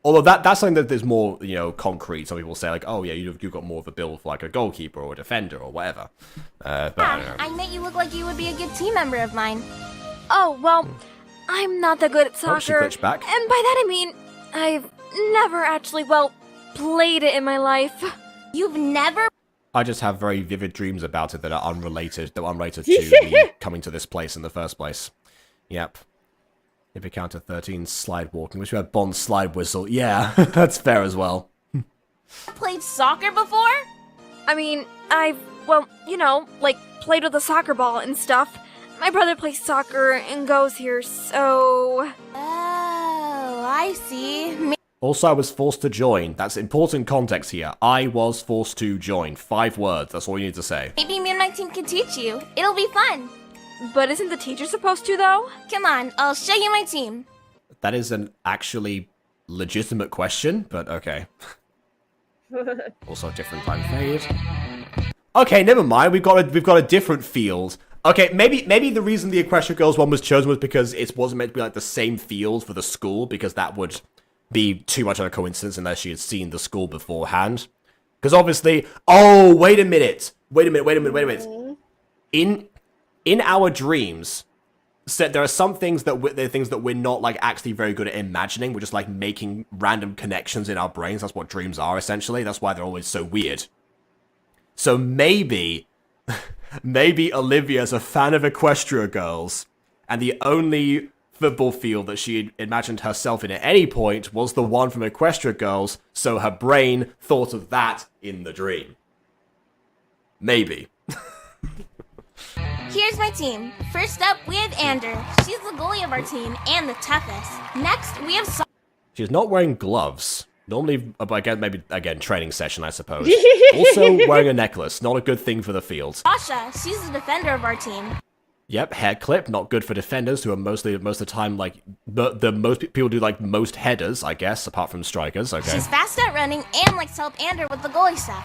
Although that's something that is more, you know, concrete. Some people say like, oh yeah, you've got more of a build for like a goalkeeper or a defender or whatever. But I don't know. I bet you look like you would be a good team member of mine. Oh, well, I'm not that good at Oh, she soccer. glitched back. And by that I mean, I've never actually, well, played it in my life. You've never? I just have very vivid dreams about it that are unrelated to me coming to this place in the first place. Yep. If you count to 13, slide walking. Wish we had Bond's slide whistle. Yeah, that's fair as well. Played soccer before? I mean, I've, well, you know, like, played with a soccer ball and stuff. My brother plays soccer and goes here, so... Oh, I see. Also, I was forced to join. That's important context here. I was forced to join. 5 words. That's all you need to say. Maybe me and my team can teach you. It'll be fun. But isn't the teacher supposed to, though? Come on, I'll show you my team. That is an actually legitimate question, but okay. Also, different time fade. Okay, never mind. We've got a different field. Okay, maybe the reason the Equestria Girls one was chosen was because it wasn't meant to be like the same field for the school, because that would be too much of a coincidence unless she had seen the school beforehand. Because obviously, oh, wait a minute. In our dreams, so there are some things that we're not like actually very good at imagining. We're just like making random connections in our brains. That's what dreams are essentially. That's why they're always so weird. So maybe Olivia's a fan of Equestria Girls, and the only football field that she imagined herself in at any point was the one from Equestria Girls, so her brain thought of that in the dream. Maybe. Here's my team. First up, we have Ander. She's the goalie of our team and the toughest. Next, we have She's not wearing gloves. Normally, again, training session, I suppose. Also wearing a necklace. Not a good thing for the field. Sasha. She's the defender of our team. Yep, hair clip. Not good for defenders, who are most of the time, like, the most people do, like, most headers, I guess, apart from strikers. Okay. She's fast at running and likes to help Ander with the goalie stuff.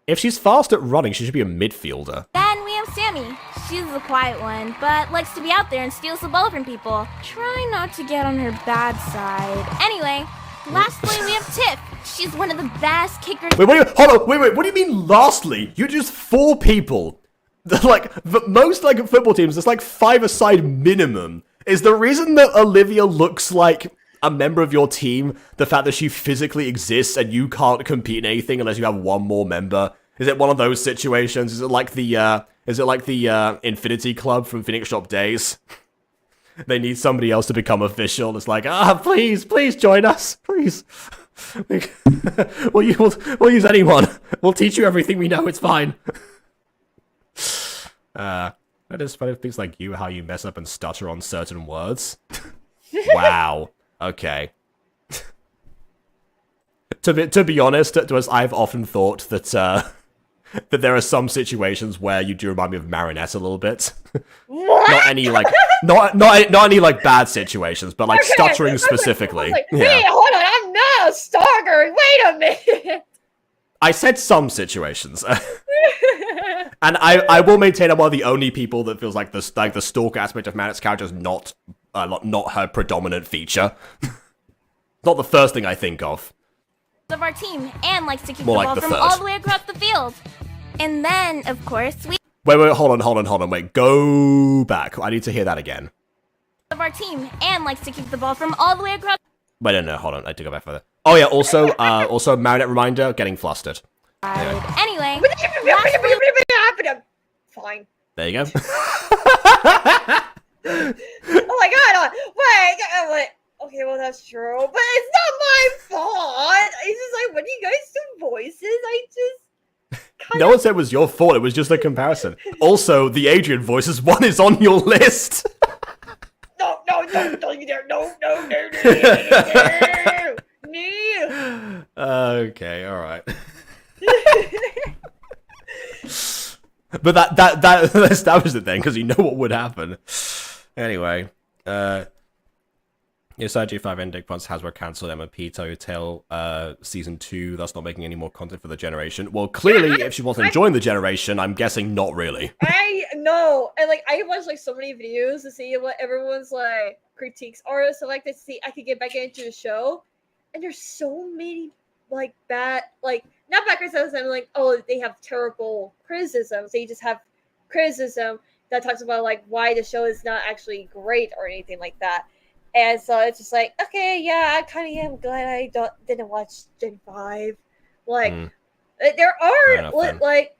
If she's fast at running, she should be a midfielder. Then we have Sammy. She's the quiet one, but likes to be out there and steals the ball from people. Try not to get on her bad side. Anyway, lastly we have Tiff. She's one of the best kickers. Hold on, wait, what do you mean lastly? You're just 4 people. Like, most, like, football teams, there's, like, 5 aside minimum. Is the reason that Olivia looks like a member of your team the fact that she physically exists and you can't compete in anything unless you have one more member? Is it one of those situations? Is it like the Infinity Club from Phoenix Shop Days? They need somebody else to become official. It's like, please join us, please. We'll use anyone. We'll teach you everything we know. It's fine. That is funny. Things like you, how you mess up and stutter on certain words. Wow. Okay. To be honest, I've often thought that that there are some situations where you do remind me of Marinette a little bit. Not any like not any like bad situations, but like Okay, stuttering I'm specifically. like, Yeah. hey, hold on, I'm not a stalker. Wait a minute. I said some situations. And I will maintain I'm one of the only people that feels like the stalker aspect of Marinette's character is not her predominant feature. Not the first thing I think of. Of our team and likes to kick More the like ball the from third. all the way across the field. And then, of course, we Wait, hold on, wait, go back. I need to hear that again. of our team and likes to kick the ball from all the way across. Wait, no, hold on, I have to go back further. Oh yeah, also Marinette reminder, getting flustered. Anyway, Fine. There you go. Oh my god, wait, I'm like, okay, well that's true, but it's not my fault. It's just like when you guys do voices, I just No one said it was your fault. It was just a comparison. Also, the Adrian voices one is on your list. No, don't you dare! No. Okay, all right. But that establishes it then, because you know what would happen. Anyway, G5 ending once Hasbro cancelled MMP Tale Season 2, thus not making any more content for the generation. Well, clearly, if she wasn't enjoying the generation, I'm guessing not really. I know, and like I watched like so many videos to see what everyone's like critiques are, so like to see I could get back into the show, and there's so many like bad, like not bad criticisms. I'm like, oh, they have terrible criticisms. They just have criticism that talks about like why the show is not actually great or anything like that. And so it's just like, okay, yeah, I kind of am glad I didn't watch Gen 5. Like, there are like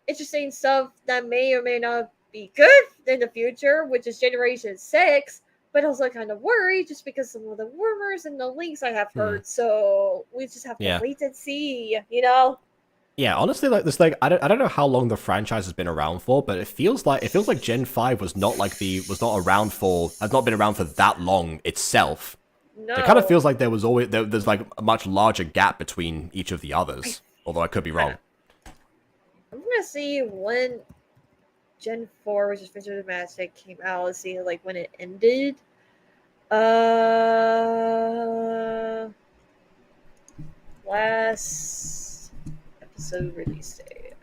interesting stuff that may or may not be good in the future, which is Generation 6, but also kind of worried just because some of the rumors and the leaks I have heard. So we just have to wait and see, you know? Yeah, honestly, like this, like I don't know how long the franchise has been around for, but it feels like Gen 5 has not been around for that long itself. No. It kind of feels like there's like a much larger gap between each of the others. Although I could be wrong. I'm gonna see when Gen 4, which is Adventure of Magic, came out. Let's see like when it ended. Last episode release date.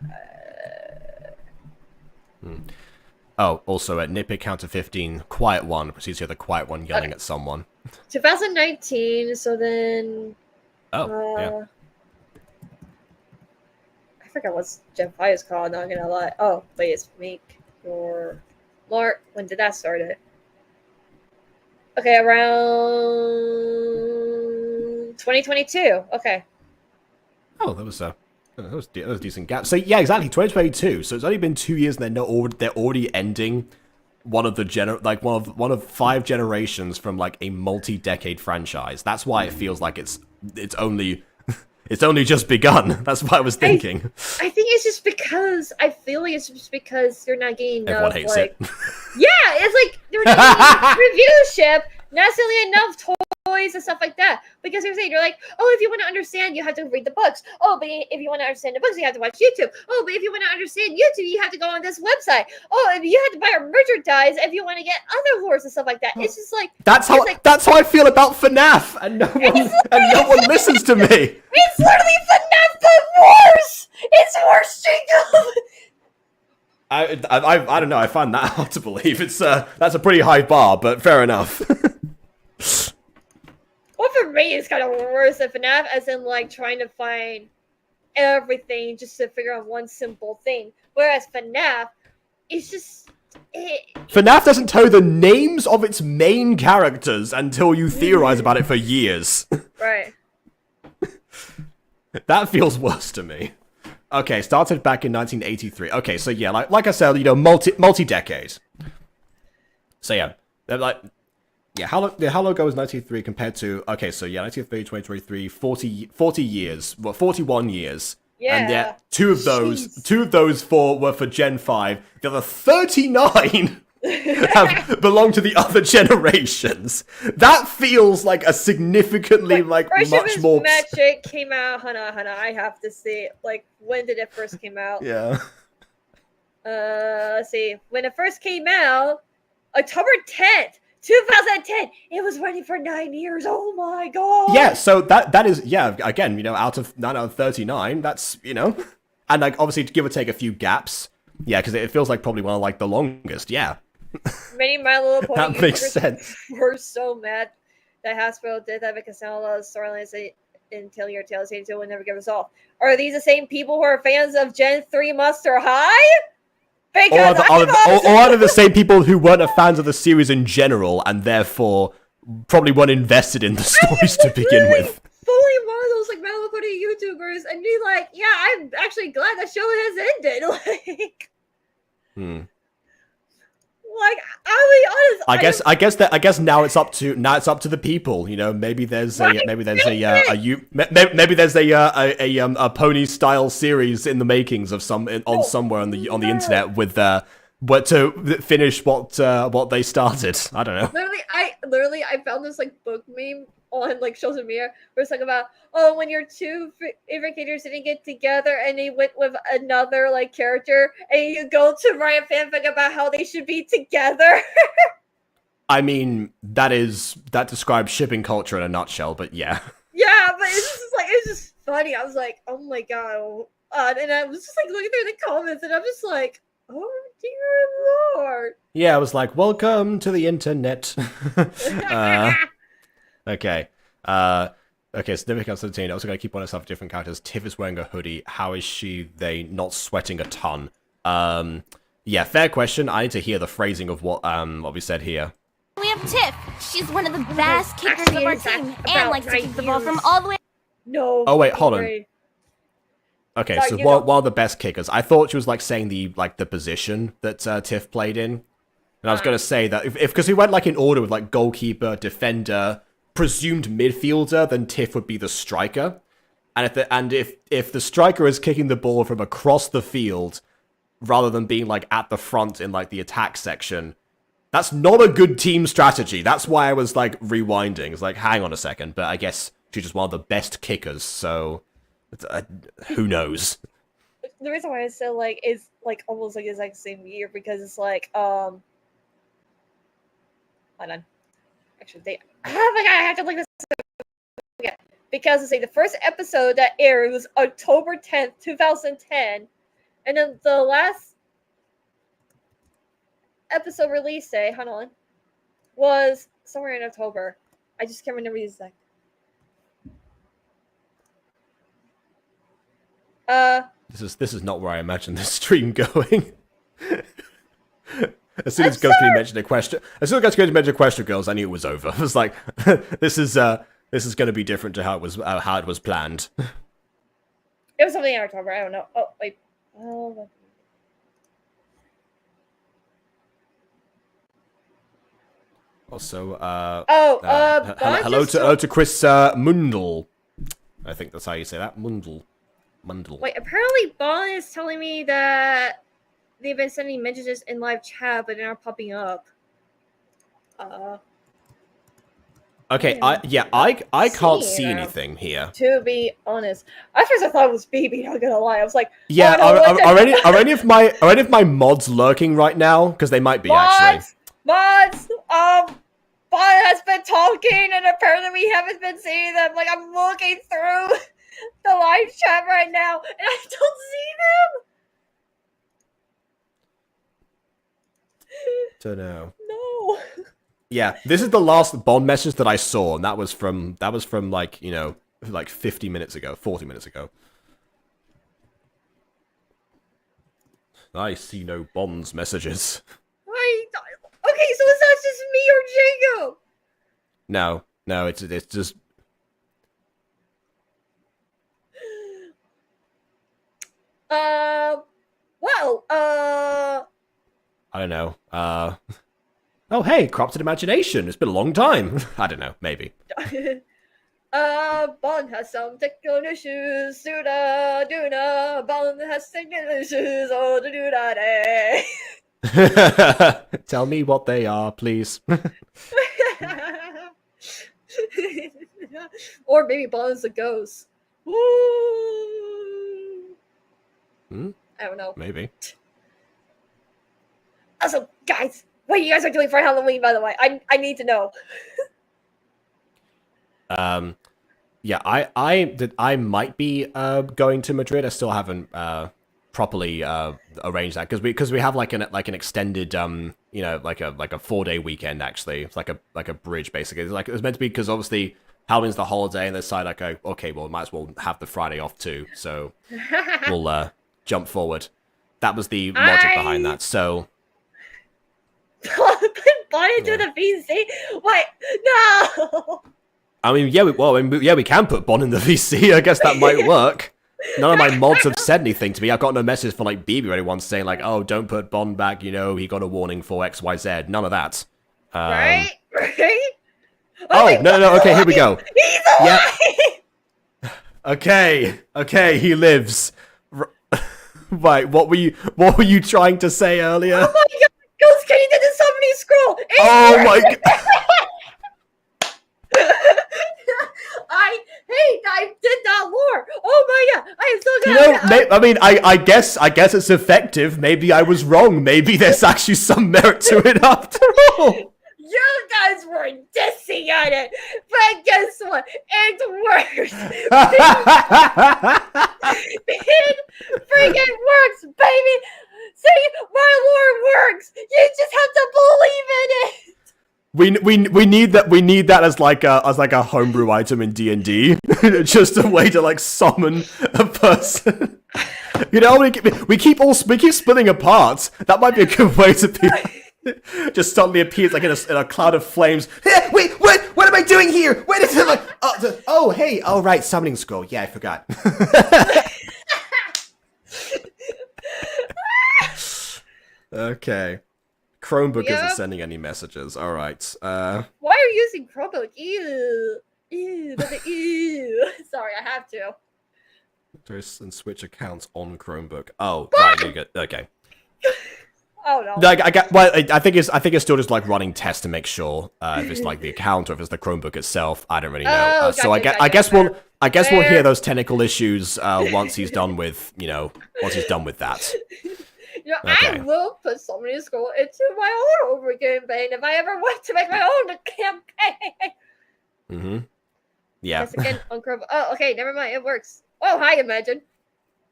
Oh, also at Nitpick Counter 15, Quiet One proceeds to hear the Quiet One yelling at someone. 2019, so then... yeah. I forgot what Gen 5 is called, not gonna lie. Oh, wait, it's Make Your Mark. When did that start it? Okay, around 2022. Okay. Oh, that was a decent gap. So yeah, exactly, 2022. So it's only been 2 years, and they're already ending one of the one of 5 generations from like a multi-decade franchise. That's why it feels like it's only just begun. That's what I was thinking. I think it's just because I feel like it's just because they're not getting enough. Everyone hates it. Yeah, it's like they're not getting reviewership, not necessarily enough toys and stuff like that. Because you're saying, you're like, oh, if you want to understand, you have to read the books. Oh, but if you want to understand the books, you have to watch YouTube. Oh, but if you want to understand YouTube, you have to go on this website. Oh, if you have to buy our merchandise if you want to get other lures and stuff like that. It's just like that's how I feel about FNAF, and no one listens to me. It's literally FNAF but worse. It's worse, Jacob. I don't know. I find that hard to believe. It's that's a pretty high bar, but fair enough. Well, for me, it's kind of worse than FNAF, as in like trying to find everything just to figure out one simple thing. Whereas FNAF, it's just FNAF doesn't tell you the names of its main characters until you theorize about it for years. Right. That feels worse to me. Okay, started back in 1983. Okay, so yeah, like I said, you know, multi-decade. So yeah, how long ago was 1983 compared to, okay, so yeah, 1983, 2023, 40 years, well, 41 years. Yeah. And yeah, two of those 4 were for Gen 5. The other 39 belong to the other generations. That feels like a significantly much more. Magic came out. Hana, I have to see. Like, when did it first came out? Yeah. Let's see. When it first came out, October 10th, 2010. It was running for 9 years. Oh my god. Yeah. So that is, yeah. Again, you know, out of 9 out of 39, that's, you know, and like obviously to give or take a few gaps. Yeah, because it feels like probably one of like the longest. Yeah. Many My Little Pony that makes sense. We're so mad that Hasbro did that because now a lot of storylines in Telling Your Tales will never get resolved. Are these the same people who are fans of Gen 3 Monster High? Because or are they the same people who weren't fans of the series in general and therefore probably weren't invested in the stories to begin with? Fully one of those like My Little Pony YouTubers and be like, yeah, I'm actually glad the show has ended. Like, Like, I'll be honest. I guess now it's up to the people. You know, maybe there's a pony style series in the makings of somewhere on the internet with but to finish what they started. I don't know. Literally I found this like book meme on like social media where it's like about, oh, when your two favorite characters didn't get together and they went with another like character and you go to write a fanfic about how they should be together. I mean, that describes shipping culture in a nutshell, but yeah. Yeah, but it's just funny. I was like, oh my god. And I was just like looking through the comments and I'm just like, oh dear lord. Yeah, I was like, welcome to the internet. Okay. Okay, so Nivik comes 17. Also, gotta keep on herself different characters. Tiff is wearing a hoodie. How is they not sweating a ton? Yeah, fair question. I need to hear the phrasing of what we said here. We have Tiff. She's one of the best kickers of our team and likes to kick the ball from all the way. No. Oh wait, hold on. Okay, Sorry, so one of the best kickers. I thought she was like saying the position that Tiff played in, and I was gonna say that if because we went like in order with like goalkeeper, defender, presumed midfielder, then Tiff would be the striker, and if the striker is kicking the ball from across the field rather than being like at the front in like the attack section, that's not a good team strategy. That's why I was like rewinding. It's like, hang on a second, but I guess she's just one of the best kickers, so who knows? The reason why I said like is like almost like it's like same year because it's like hold on. Actually, oh my god, I have to look this up again. Because it's like the first episode that aired was October 10th, 2010, and then the last episode release day, hold on, was somewhere in October. I just can't remember the exact. This is not where I imagine this stream going. As soon as Ghost Queen mentioned a question, girls, I knew it was over. I was like, this is going to be different to how it was planned. It was something in October. I don't know. Oh wait. Also, hello to Chris Mundel. I think that's how you say that. Mundel. Wait, apparently Bon is telling me that they've been sending messages in live chat, but they're not popping up. Okay, I can't see anything here. To be honest, at first I thought it was BB. Not gonna lie, I was like, yeah, oh, no, are any of my mods lurking right now? Because they might be actually. Mods, Bon has been talking, and apparently we haven't been seeing them. Like I'm looking through the live chat right now, and I don't see them. Don't know. No. Yeah, this is the last Bond message that I saw, and that was from like, you know, like 50 minutes ago, 40 minutes ago. I see no Bond's messages. Okay, so is that just me or Jacob? No, it's just. Well, I don't know. Oh, hey, corrupted imagination. It's been a long time. I don't know, maybe. Bond has some technical issues. Duna. Bond has technical issues. Oh, da day. Tell me what they are, please. Or maybe Bond's a ghost. Woo! I don't know. Maybe. Also, guys, what you guys are doing for Halloween, by the way? I need to know. Yeah, I might be going to Madrid. I still haven't properly arranged that because we have like an extended you know, like a 4-day weekend actually. It's like a bridge basically. It's meant to be because obviously Halloween's the holiday and they decide like, okay, well, might as well have the Friday off too. So we'll jump forward. That was the logic behind that. So Buy into the VC? What? No. I mean, yeah, we can put Bon in the VC. I guess that might work. None of my mods have said anything to me. I've got no message from like BB or anyone saying like, "Oh, don't put Bond back." You know, he got a warning for X, Y, Z. None of that. Right? Right? Oh no. Okay, here we go. He's alive! Yep. Okay, he lives. Right, what were you trying to say earlier? Oh my god! Ghost Kitty did the summoning scroll! Oh my god! I did that lore! Oh my god! I am so You glad! know, I mean, I guess it's effective. Maybe I was wrong. Maybe there's actually some merit to it after all. You guys were dissing at it, but guess what? It works! It freaking works, baby! See, my lore works! You just have to believe in it! We need that as like a homebrew item in D&D. Just a way to like summon a person. You know, we keep splitting apart. That might be a good way to be. Just suddenly appears like in a cloud of flames. Hey, wait, what am I doing here? Wait a second. Oh, hey, all right, summoning scroll. Yeah, I forgot. Okay. Chromebook isn't sending any messages. All right. Why are you using Chromebook? Ew. Sorry, I have to. And switch accounts on Chromebook. Oh, right, you get okay. Oh no. I think it's still just like running tests to make sure if it's like the account or if it's the Chromebook itself. I don't really know. Oh, So I guess we'll hear those technical issues once he's done with that. You know, Okay. I will put so many scroll into my own over campaign if I ever want to make my own campaign. Mm-hmm. Yeah. Yes, again on Chromebook. Oh, okay, never mind. It works. Oh, hi, Imagine.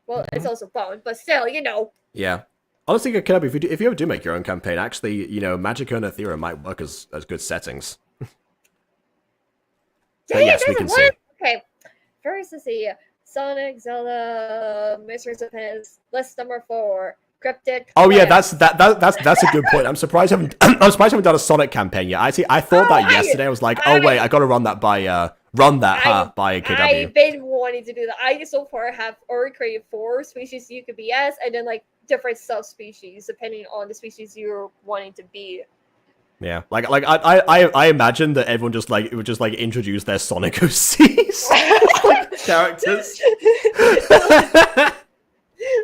Well, it's also phone, but still, you know. Yeah. Honestly, Kenobi, if you ever do make your own campaign, actually, you know, Magicka and Ethereum might work as good settings. But yes, we can see. Okay, first let's see. Sonic, Zelda, Mysteries of Pens, list number 4. Cryptic. Oh yeah, Plants. that's a good point. I'm surprised I haven't done a Sonic campaign yet. I thought that yesterday. I was like, oh wait, I got to run that by KW. I've been wanting to do that. I so far have already created 4 species you could be as, and then like different subspecies depending on the species you're wanting to be. Yeah, I imagine that everyone would just introduce their Sonic OCs characters.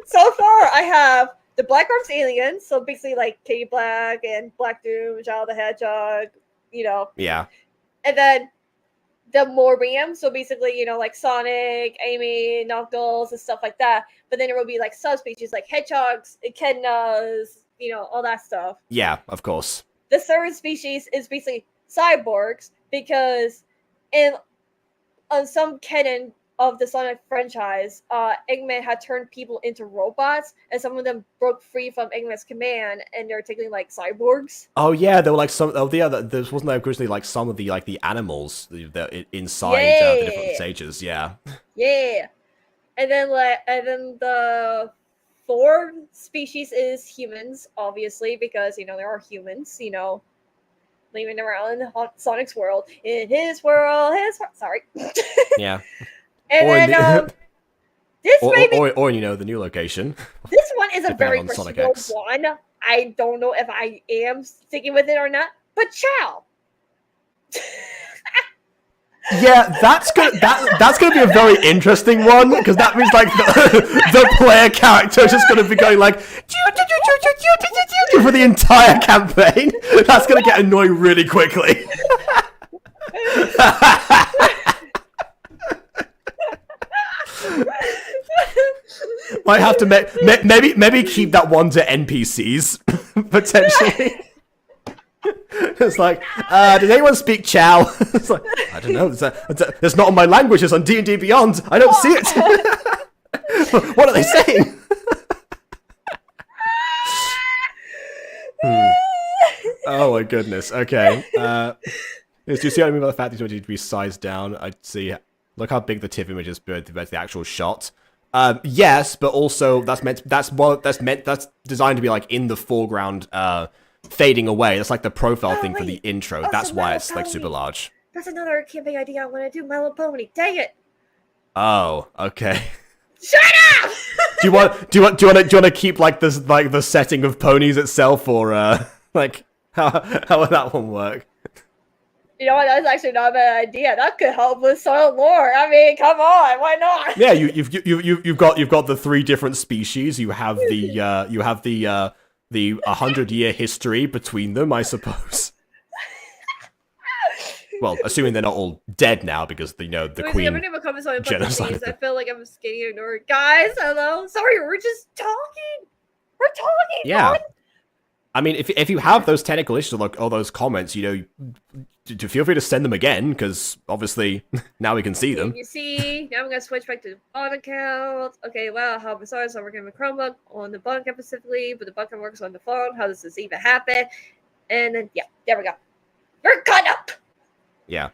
So far, I have the Black Arms alien, so basically like Katie Black and Black Doom, Child the Hedgehog, you know. Yeah. And then the Morbium, so basically, you know, like Sonic, Amy, Knuckles, and stuff like that. But then there will be like subspecies like hedgehogs, echidnas, you know, all that stuff. Yeah, of course. The third species is basically cyborgs because on some canon of the Sonic franchise, Eggman had turned people into robots, and some of them broke free from Eggman's command, and they're taking like cyborgs. Oh yeah, there were like some. Oh yeah, there wasn't there originally like some of the animals that inside the different stages. Yeah. Yeah, and then the fourth species is humans, obviously, because you know there are humans, you know, living around in Sonic's world, in his world, sorry. Yeah. And then or you know the new location. This one is a very Sonic personal X. one. I don't know if I am sticking with it or not, but Chow. Yeah, that's gonna be a very interesting one because that means like the player character is just gonna be going like for the entire campaign. That's gonna get annoying really quickly. Might have to maybe keep that one to NPCs potentially. It's like, does anyone speak Chow? It's like, I don't know. It's not on my language. It's on D&D Beyond. I don't see it. What are they saying? Oh my goodness. Okay. Do you see what I mean by the fact these need to be sized down? I see. Look how big the TIFF image is compared to the actual shot. Yes, but also that's designed to be like in the foreground, fading away. That's like the profile thing for the intro. That's why it's like super large. That's another campaign idea I want to do. My Little Pony. Dang it! Oh, okay. Shut up! Do you want to keep like this like the setting of ponies itself, or like how would that one work? You know what? That's actually not a bad idea. That could help with some lore. I mean, come on, why not? Yeah, you've got the 3 different species. You have the 100-year history between them, I suppose. Well, assuming they're not all dead now because the queen Every time I come on genocide. I feel like I'm just getting ignored. Guys, hello. Sorry, we're just talking. We're talking. Yeah. man. I mean, if you have those technical issues or those comments, feel free to send them again, because obviously now we can see them. You see, now I'm gonna switch back to the bot account. Okay, wow, how bizarre. So we're working with Chromebook on the bot account specifically, but the bot account works on the phone. How does this even happen? And then, yeah, there we go. We're caught up. Yeah.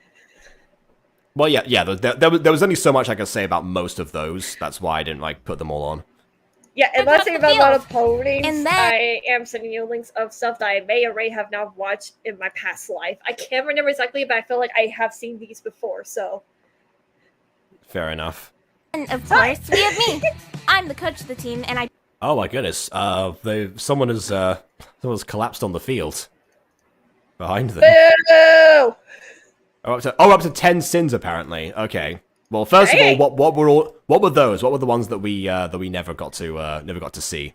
Well, yeah. There was only so much I could say about most of those. That's why I didn't put them all on. Yeah, and let's say about a lot of ponies. And then- I am sending you links of stuff that I may or may have not watched in my past life. I can't remember exactly, but I feel like I have seen these before, so. Fair enough. And of course, we have me. I'm the coach of the team, and I Oh my goodness. Someone's collapsed on the field behind them. Boo! Up to 10 sins apparently. Okay. Well, first of all, what were those? What were the ones that we never got to see?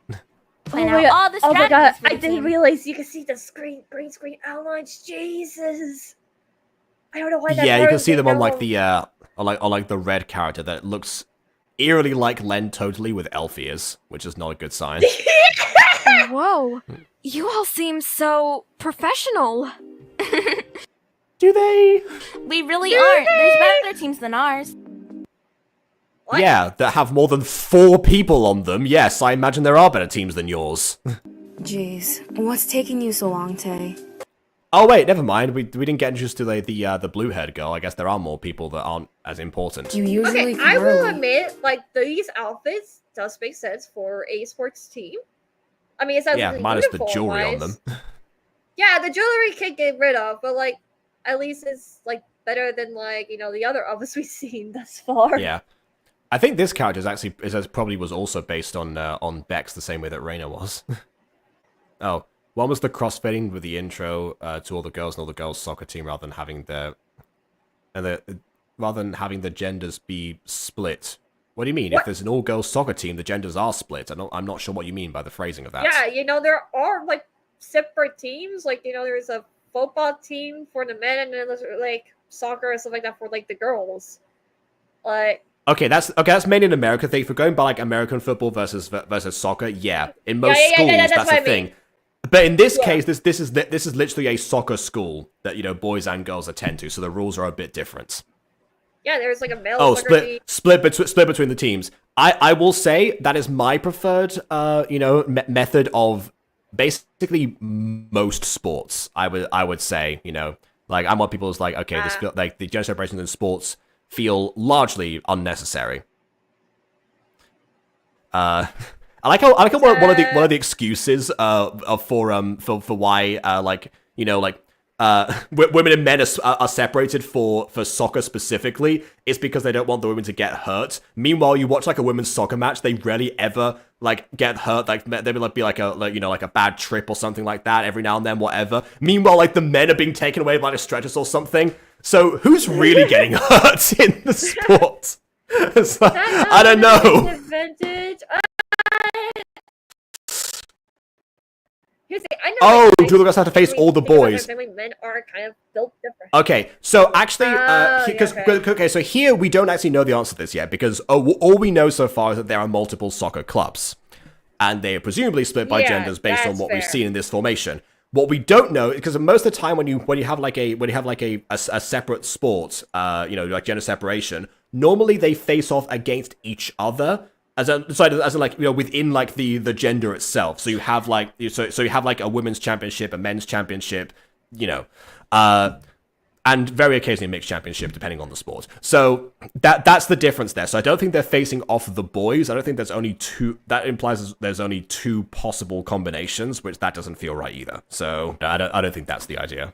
plan out all the Oh my god, strategies for I the didn't team. realize you could see the green screen outlines. Jesus. I don't know why that Yeah, you can bothers see me them on now. the red character that looks eerily like Len totally with elf ears, which is not a good sign. Whoa. You all seem so professional. Do they? We really aren't. There's better teams than ours. What? Yeah, that have more than 4 people on them. Yes, I imagine there are better teams than yours. Jeez, what's taking you so long, Tay? Oh wait, never mind. We didn't get introduced to the blue-haired girl. I guess there are more people that aren't as important. You usually Okay, come I will early. admit, like, these outfits does make sense for a sports team. I mean, it's not Yeah, really minus the jewelry on uniform-wise. them. Yeah, the jewelry can get rid of, but, like, at least it's, like, better than, like, you know, the other outfits we've seen thus far. Yeah. I think this character probably was also based on Bex the same way that Reina was. Oh, one was the crossfading with the intro to all the girls and all the girls soccer team rather than having the genders be split. What do you mean? What? If there's an all-girls soccer team, the genders are split. I'm not sure what you mean by the phrasing of that. Yeah, you know, there are, like, separate teams. Like, you know, there's a football team for the men, and then there's, like, soccer and stuff like that for, like, the girls. Like, Okay, that's mainly an American thing. For going by like American football versus soccer, yeah, in most Yeah, schools that's that's what a I thing. mean. But in this Yeah. case, this is literally a soccer school that boys and girls attend to, so the rules are a bit different. yeah, there's, like, a male Oh, soccer team. split between the teams. I will say that is my preferred method of basically most sports. I would say like I want people's like okay this feel, like the gender separations in sports feel largely unnecessary. I like how one of the excuses for why women and men are separated for soccer specifically is because they don't want the women to get hurt. Meanwhile, you watch like a women's soccer match, they rarely ever like get hurt. Like they would be like a bad trip or something like that every now and then, whatever. Meanwhile, like the men are being taken away by the stretchers or something. So who's really getting hurt in the sport? It's like, I don't know. Advantage. Here's the thing, I know Oh, like, do the girls have to face all the think about boys? their family, men are kind of built different. Okay, so actually, okay. okay, so here we don't actually know the answer to this yet because all we know so far is that there are multiple soccer clubs, and they are presumably split by Yeah, genders based on that's what we've fair. seen in this formation. What we don't know, because most of the time when you have a separate sport, like gender separation, normally they face off against each other. As in like within like the gender itself. So you have like so you have like a women's championship, a men's championship, and very occasionally a mixed championship depending on the sport. So that's the difference there. So I don't think they're facing off the boys. I don't think there's only two. That implies there's only 2 possible combinations, which that doesn't feel right either. So I don't think that's the idea.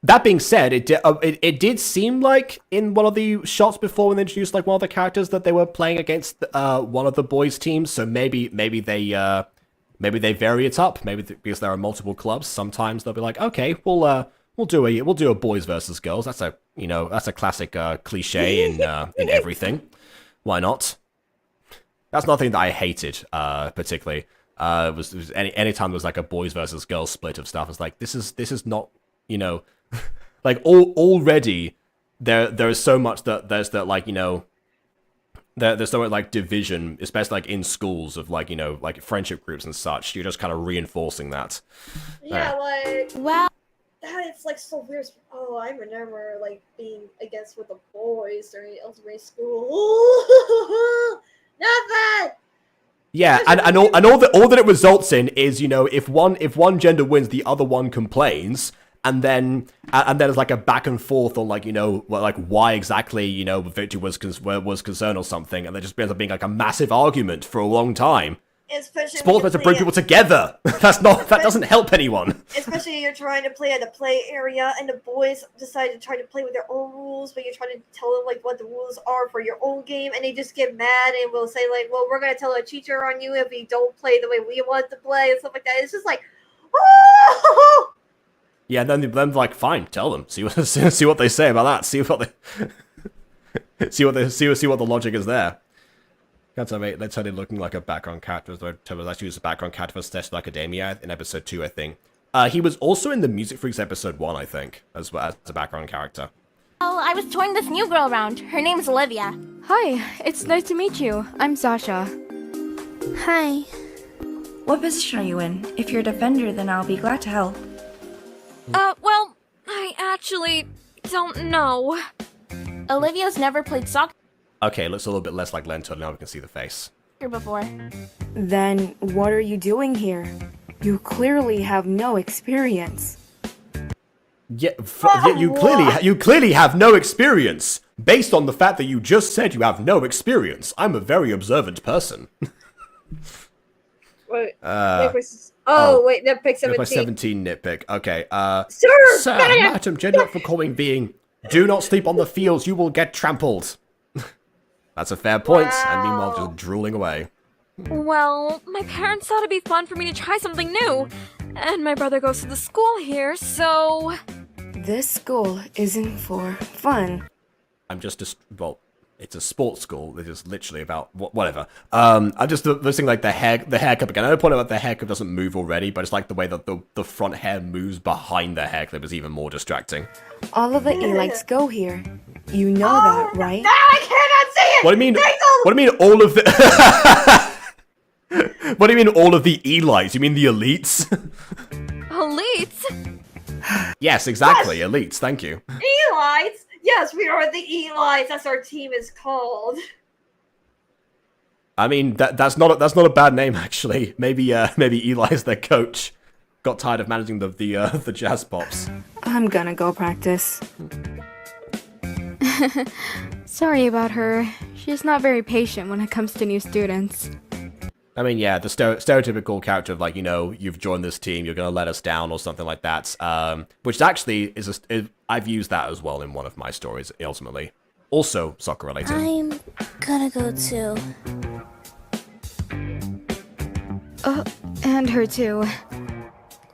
That being said, it did seem like in one of the shots before when they introduced like one of the characters that they were playing against one of the boys' teams. So maybe they vary it up. Maybe because there are multiple clubs, sometimes they'll be like, okay, we'll do a boys versus girls. That's a classic cliche in everything. Why not? That's nothing that I hated particularly. It was any time there was like a boys versus girls split of stuff. It's like this is not, like already there is so much that there's that, like, there's so much like division, especially like in schools, of like, like friendship groups and such. You're just kind of reinforcing that. Yeah, like, Well, that is like so weird. Oh, I remember like being against with the boys during elementary school. Nothing. Yeah, and all that it results in is, if one gender wins, the other one complains, and then it's like a back and forth on like, like why exactly, the victory was concerned or something, and there just ends up being like a massive argument for a long time. Especially Sports meant to bring people together. That doesn't help anyone. Especially you're trying to play at the play area, and the boys decide to try to play with their own rules, but you're trying to tell them like what the rules are for your own game, and they just get mad and will say like, "Well, we're gonna tell a teacher on you if you don't play the way we want to play," and stuff like that. It's just like, oh! Yeah, then like, fine, tell them. See what they say about that. See what the logic is there. That's totally looking like a background character. Though was actually used a background character for Censored Academia in episode 2, I think. He was also in the Music Freaks episode 1, I think, as well as a background character. well, I was touring this new girl around. Her name's Olivia. Hi, it's nice to meet you. I'm Sasha. Hi. What position are you in? If you're a defender, then I'll be glad to help. Well, I actually don't know. Olivia's never played soccer Okay, looks a little bit less like Lento, now we can see the face. before. Then what are you doing here? You clearly have no experience. Yeah, you clearly have no experience. Based on the fact that you just said you have no experience, I'm a very observant person. Wait, wait, nitpick 17. By 17 nitpick. Okay. Sir, Madam, gender for calling being. Do not sleep on the fields. You will get trampled. That's a fair point. And meanwhile, just drooling away. Well, my parents thought it'd be fun for me to try something new. And my brother goes to the school here, so... This school isn't for fun. I'm just well, it's a sports school. It is literally about whatever. I'm just listening like the haircut again. I know point out the haircut doesn't move already, but it's like the way that the front hair moves behind the hair clip is even more distracting. All of the elites go here. You know that, right? Now I cannot see it. What do you mean? What do you mean all of the? What do you mean all of the elites? You mean the elites? Elites? Yes, exactly. Yes. Elites. Thank you. Elites? Yes, we are the Elites. That's our team is called. I mean, that's not a bad name actually. Maybe Eli's their coach. Got tired of managing the jazz pops. I'm gonna go practice. Sorry about her. She's not very patient when it comes to new students. I mean, yeah, the stereotypical character of like, you've joined this team, you're gonna let us down or something like that. Which actually I've used that as well in one of my stories. Ultimately, also soccer related. I'm gonna go too. And her too.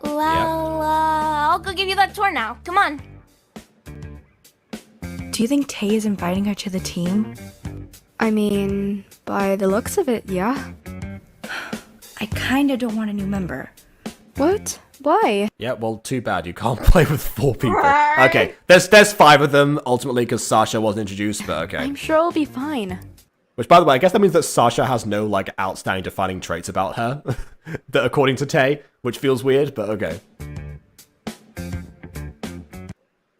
Well, I'll go give you that tour now. Come on. Do you think Tay is inviting her to the team? I mean, by the looks of it, yeah. I kinda don't want a new member. What? Why? Yeah, well, too bad. You can't play with 4 people. Okay, there's 5 of them, ultimately, because Sasha wasn't introduced, but okay. I'm sure it'll be fine. Which, by the way, I guess that means that Sasha has no, like, outstanding defining traits about her, that according to Tay, which feels weird, but okay.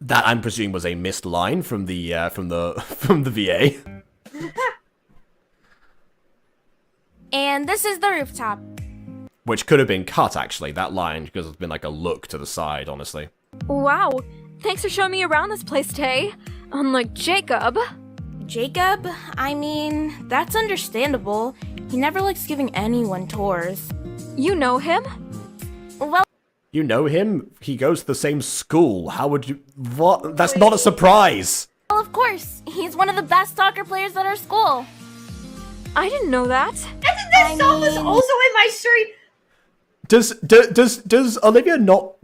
That, I'm presuming, was a missed line from the VA. And this is the rooftop. Which could have been cut, actually, that line, because it's been like a look to the side, honestly. Wow. Thanks for showing me around this place, Tay. Unlike Jacob. Jacob? I mean, that's understandable. He never likes giving anyone tours. You know him? Well, You know him? He goes to the same school. How would you... What? That's not a surprise! Well, of course. He's one of the best soccer players at our school. I didn't know that. This song was also in my street. Does Olivia not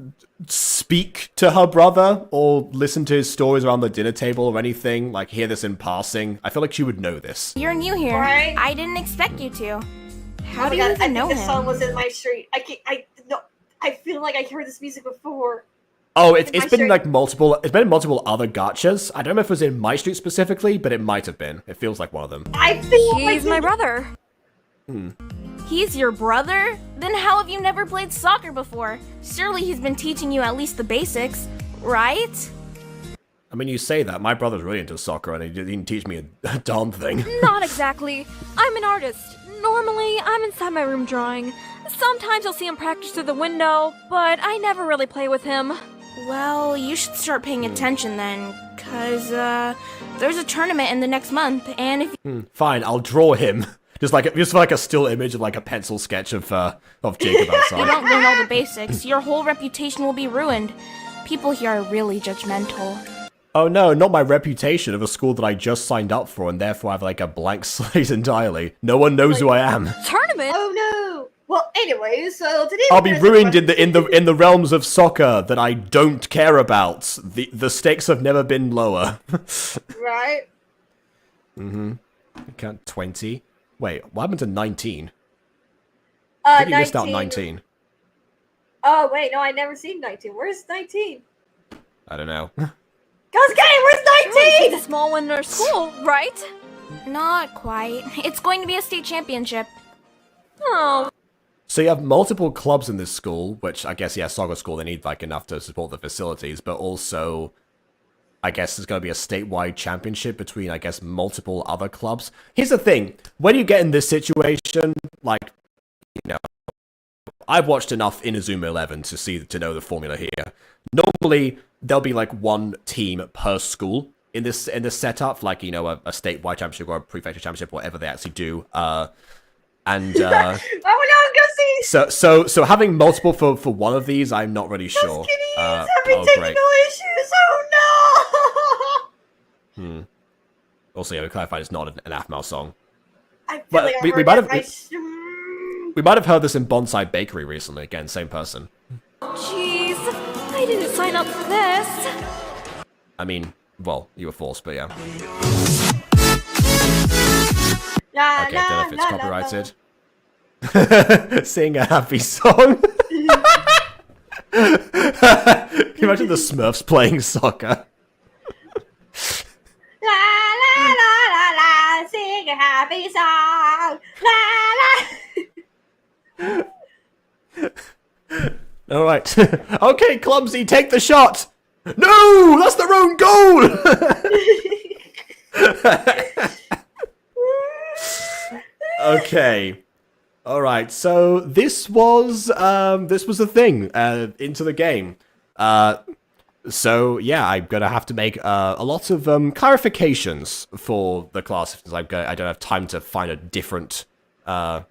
speak to her brother or listen to his stories around the dinner table or anything? Like, hear this in passing? I feel like she would know this. You're new here. Right? I didn't expect you to. How Oh do my you God, even know I think him? this song was in my street. I feel like I heard this music before. Oh, it's my been street. like multiple. It's been in multiple other gachas. I don't know if it was in my street specifically, but it might have been. It feels like one of them. I feel He's my brother. He's your brother? Then how have you never played soccer before? Surely he's been teaching you at least the basics, right? I mean, you say that. My brother's really into soccer, and he didn't teach me a darn thing. Not exactly. I'm an artist. Normally, I'm inside my room drawing. Sometimes you'll see him practice through the window, but I never really play with him. Well, you should start paying attention then, cause, there's a tournament in the next month, and if Fine, I'll draw him. Just like a still image of like a pencil sketch of Jacob you outside. don't learn all the basics, your whole reputation will be ruined. People here are really judgmental. Oh no, not my reputation of a school that I just signed up for, and therefore I have like a blank slate entirely. No one knows who I am. Tournament? Oh no. Well, anyway, so today I'll be ruined in the realms of soccer that I don't care about. The stakes have never been lower. Right? Count 20. Wait, what happened to 19? Uh, You missed out 19. Oh wait, no, I never seen 19. Where's 19? I don't know. Goes game, where's He's 19? the small one in our school, right? Not quite. It's going to be a state championship. Oh, So you have multiple clubs in this school, which I guess, yeah, soccer school, they need like enough to support the facilities, but also, I guess there's going to be a statewide championship between, I guess, multiple other clubs. Here's the thing, when you get in this situation, like, you know, I've watched enough Inazuma 11 to know the formula here. Normally, there'll be like one team per school in this setup, like, you know, a statewide championship or a prefecture championship, whatever they actually do. Oh no, go see! So having multiple for one of these, I'm not really sure. He's having technical issues. Oh no! Also, yeah, we clarified it's not an Aphmau song. I feel But like I we heard might that have- We might have heard this in Bonsai Bakery recently. Again, same person. jeez. I didn't sign up for this. I mean, well, you were forced, but yeah. La, Okay, la, don't know if it's la, la, copyrighted. Sing a happy song. Can you imagine the Smurfs playing soccer? La la la la la, sing a happy song. La la. All right. Okay, Clumsy, take the shot. No, that's the wrong goal. Okay. All right. So this was the thing into the game. So yeah, I'm gonna have to make a lot of clarifications for the class since I don't have time to find a different gacha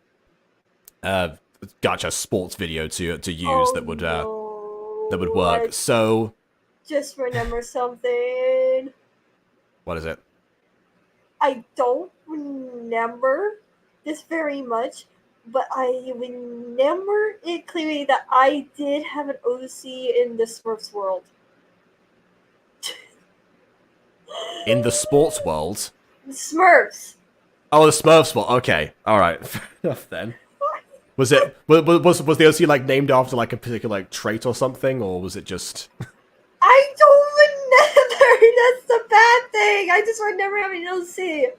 sports video to use that would work. So Just remember something. what is it? I don't remember this very much, but I remember it clearly that I did have an OC in the Smurfs world. In the sports world? Smurfs. Oh, the Smurfs world. Okay, all right, fair enough then. Was the OC like named after like a particular like trait or something, or was it just? I don't remember. That's the bad thing. I just remember having an OC.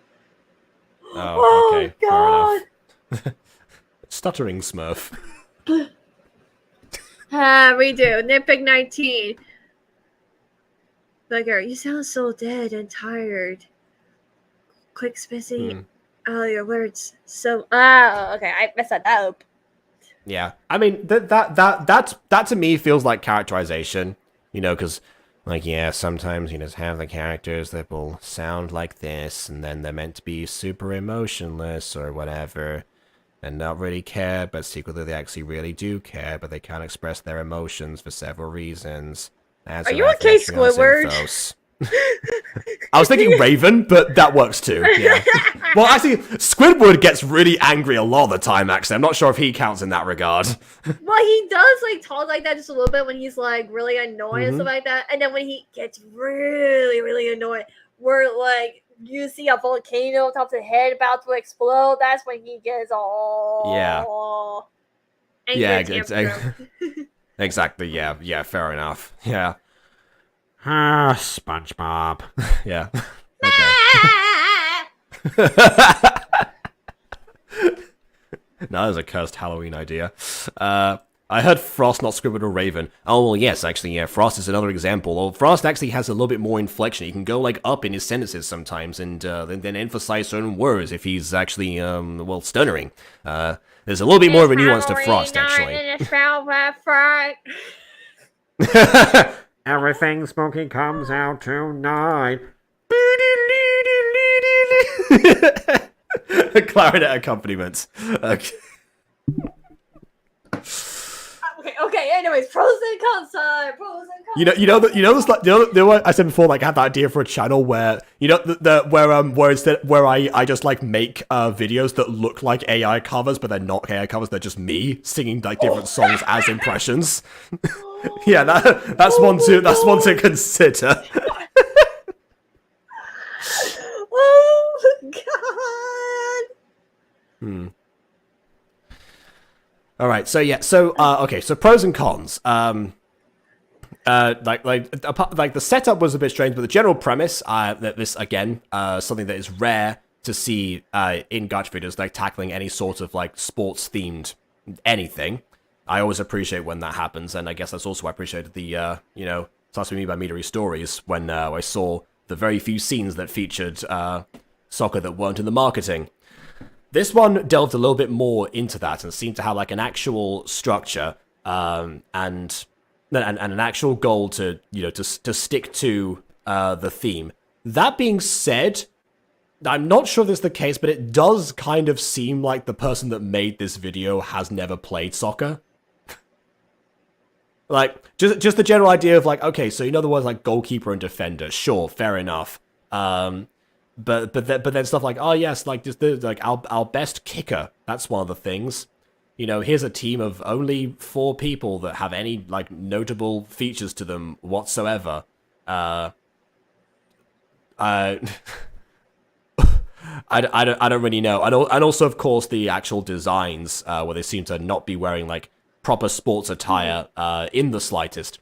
Oh, okay, God. fair enough. Stuttering Smurf. Redo. Nitpick 19. Bugger, you sound so dead and tired. Quick spacing all your words. So, okay, I messed that up. Yeah, I mean that to me feels like characterization, you know, because like yeah, sometimes you just have the characters that will sound like this, and then they're meant to be super emotionless or whatever, and not really care, but secretly they actually really do care, but they can't express their emotions for several reasons. Are you okay, Squidward? I was thinking Raven, but that works too. Yeah. Well, actually, Squidward gets really angry a lot of the time. Actually, I'm not sure if he counts in that regard. Well, he does like talk like that just a little bit when he's like really annoyed and stuff like that, and then when he gets really, really annoyed, where like you see a volcano on top of the head about to explode, that's when he gets all angry. Yeah, exactly. Yeah, fair enough. Yeah. SpongeBob. Yeah. Okay. No, that was a cursed Halloween idea. I heard Frost, not Squidward or Raven. Oh, well, yes, actually, yeah, Frost is another example. Well, Frost actually has a little bit more inflection. He can go, like, up in his sentences sometimes, and then emphasize certain words if he's actually, well, stuttering. There's a little bit more of a nuance to Frost, actually. Everything smoky comes out tonight. Clarinet accompaniment. Okay. Okay. Anyways, pros and cons time. Pros and cons. What I said before, like I had that idea for a channel where where I just like make videos that look like AI covers, but they're not AI covers. They're just me singing like different songs as impressions. Yeah, that's one to consider. Oh God. All right, so okay, so pros and cons. Like the setup was a bit strange, but the general premise, that this again, something that is rare to see in gacha videos, like tackling any sort of like sports themed anything. I always appreciate when that happens, and I guess that's also why I appreciated the Starts With Me by Midori Stories when I saw the very few scenes that featured soccer that weren't in the marketing. This one delved a little bit more into that and seemed to have like an actual structure and an actual goal to to stick to the theme. That being said, I'm not sure this is the case, but it does kind of seem like the person that made this video has never played soccer. Like, just the general idea of like, okay, so the words like goalkeeper and defender, sure, fair enough. But then stuff like, oh yes, like just like our best kicker, that's one of the things. Here's a team of only 4 people that have any like notable features to them whatsoever. I don't really know. And also, of course, the actual designs, where they seem to not be wearing like proper sports attire in the slightest.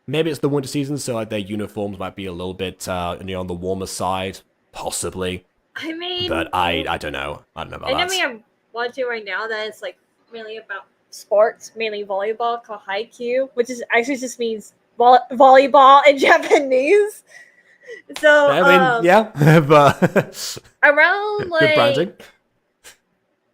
Maybe it's the winter season, so like their uniforms might be a little bit on the warmer side, possibly. I mean, but I don't know. I don't know about that. And then we have watching right now that it's like mainly about sports, mainly volleyball, called Haikyuu, which is actually just means volleyball in Japanese. So I mean, yeah, but around like good branding.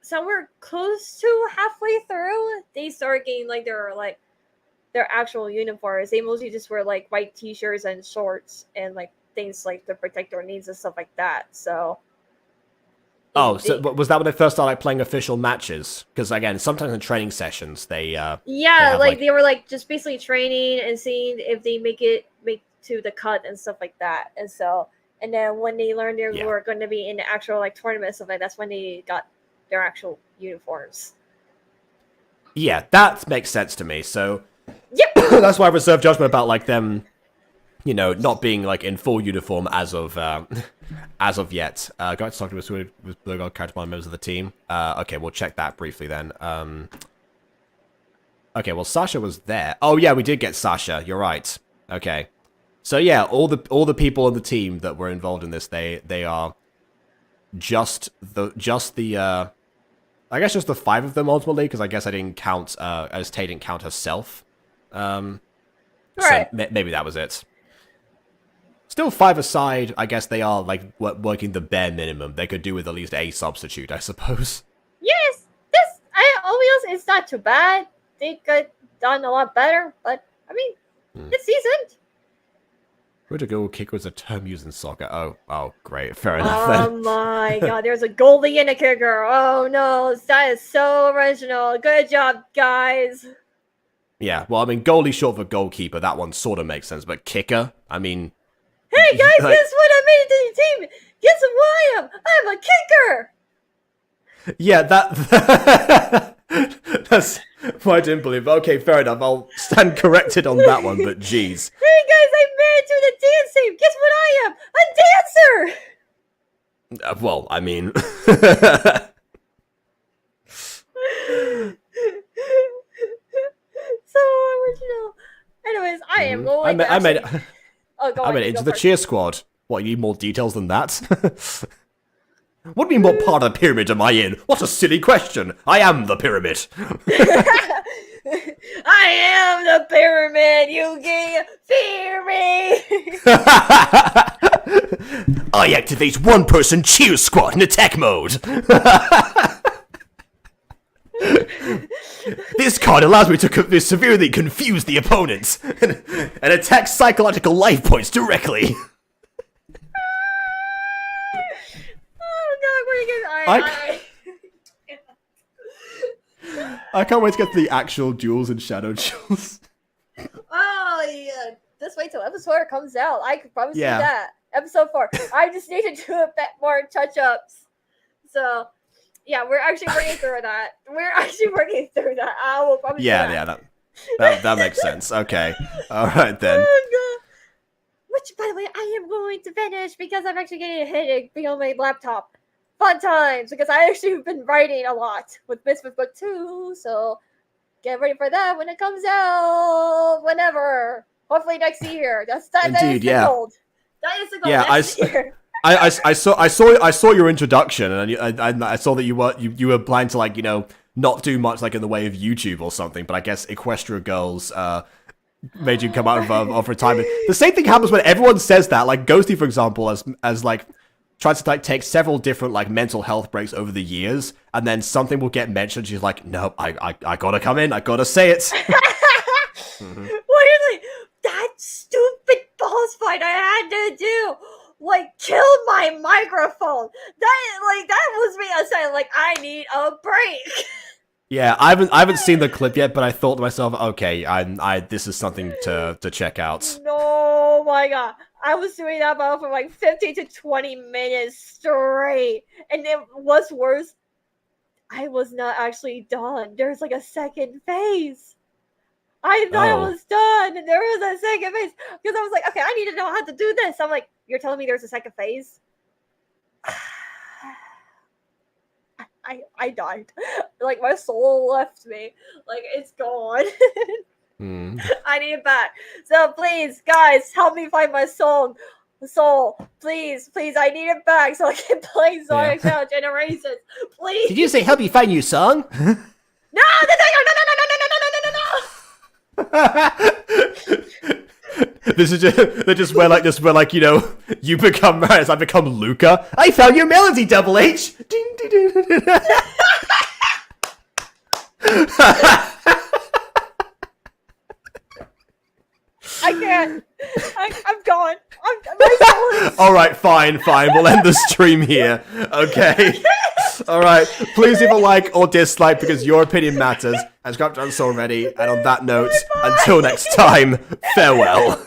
Somewhere close to halfway through, they start getting like their actual uniforms. They mostly just wear like white t-shirts and shorts and like things like to protect their needs and stuff like that. So so was that when they first started like playing official matches? Because again, sometimes in training sessions they they were like just basically training and seeing if they make to the cut and stuff like that. And then when they learned they were going to be in the actual like tournament stuff like that's when they got their actual uniforms. Yeah, that makes sense to me. So yep. That's why I reserve judgment about like them, not being like in full uniform as of yet. Got to talk to us with character by members of the team. Okay, we'll check that briefly then. Okay, well Sasha was there. Oh yeah, we did get Sasha. You're right. Okay, so yeah, all the people on the team that were involved in this, they are just the I guess just the 5 of them ultimately, because I guess I didn't count as Tay didn't count herself. Right. So maybe that was it. Still 5 aside, I guess they are like working the bare minimum. They could do with at least a substitute, I suppose. Yes, obviously it's not too bad. They could done a lot better, but I mean, it's decent. Where to go kicker is a term used in soccer. Oh, great. Fair enough then. Oh my god, there's a goalie and a kicker. Oh no, that is so original. Good job, guys. Yeah, well, I mean, goalie short for goalkeeper. That one sort of makes sense, but kicker? I mean... Hey guys, guess what? I made it to the team. Guess who I am? I'm a kicker. Yeah, that's what I didn't believe. Okay, fair enough. I'll stand corrected on that one, but jeez. Hey guys, I made it to the dance team. Guess what I am? A dancer. Well, I mean... So original. Anyways, I am going to I made it into the first. cheer squad. What, you need more details than that? What do you mean, what part of the pyramid am I in? What a silly question! I am the pyramid! I am the pyramid! You can't fear me! I activate one-person cheer squad in attack mode! This card allows me to severely confuse the opponents and attack psychological life points directly. I can't wait to get to the actual duels and shadow duels. Oh yeah, just wait till episode 4 comes out. I can promise Yeah. you that. Episode 4. I just need to do a bit more touch-ups. So, yeah, we're actually working through that. I will promise you that. Yeah, that makes sense. Okay, all right then. Oh, God. Which, by the way, I am going to finish because I'm actually getting a headache being on my laptop. Fun times, because I actually have been writing a lot with Misfit Book 2, so get ready for that when it comes out. Whenever. Hopefully next year. That Indeed, is the yeah. goal. That is the goal. Yeah, next year. I saw your introduction, and I saw that you were planning to, like, you know, not do much, like, in the way of YouTube or something, but I guess Equestria Girls made you come out of retirement. The same thing happens when everyone says that, like Ghosty, for example, as like tries to, like, take several different, like, mental health breaks over the years, and then something will get mentioned, she's like, no, I gotta come in, I gotta say it. Literally, that stupid boss fight I had to do, like, killed my microphone. That was me saying, like, I need a break. Yeah, I haven't seen the clip yet, but I thought to myself, okay, this is something to check out. No, my god. I was doing that battle for like 15 to 20 minutes straight. And it was worse. I was not actually done. There's like a second phase. I thought I was done, and there was a second phase. Because I was like, okay, I need to know how to do this. I'm like, you're telling me there's a second phase? I died. Like, my soul left me. Like, it's gone. I need it back. So please, guys, help me find my soul. Please, I need it back so I can play Sonic Shadow Generations. Please. Did you say help you find your song? No! This is just where like you know, you become as I become Luca. I found your melody, Double H. I can't. I'm gone. My soul is... All right, fine. We'll end the stream here. Okay. All right. Please leave a like or dislike because your opinion matters. As I've done so already. And on that note, until next time, farewell.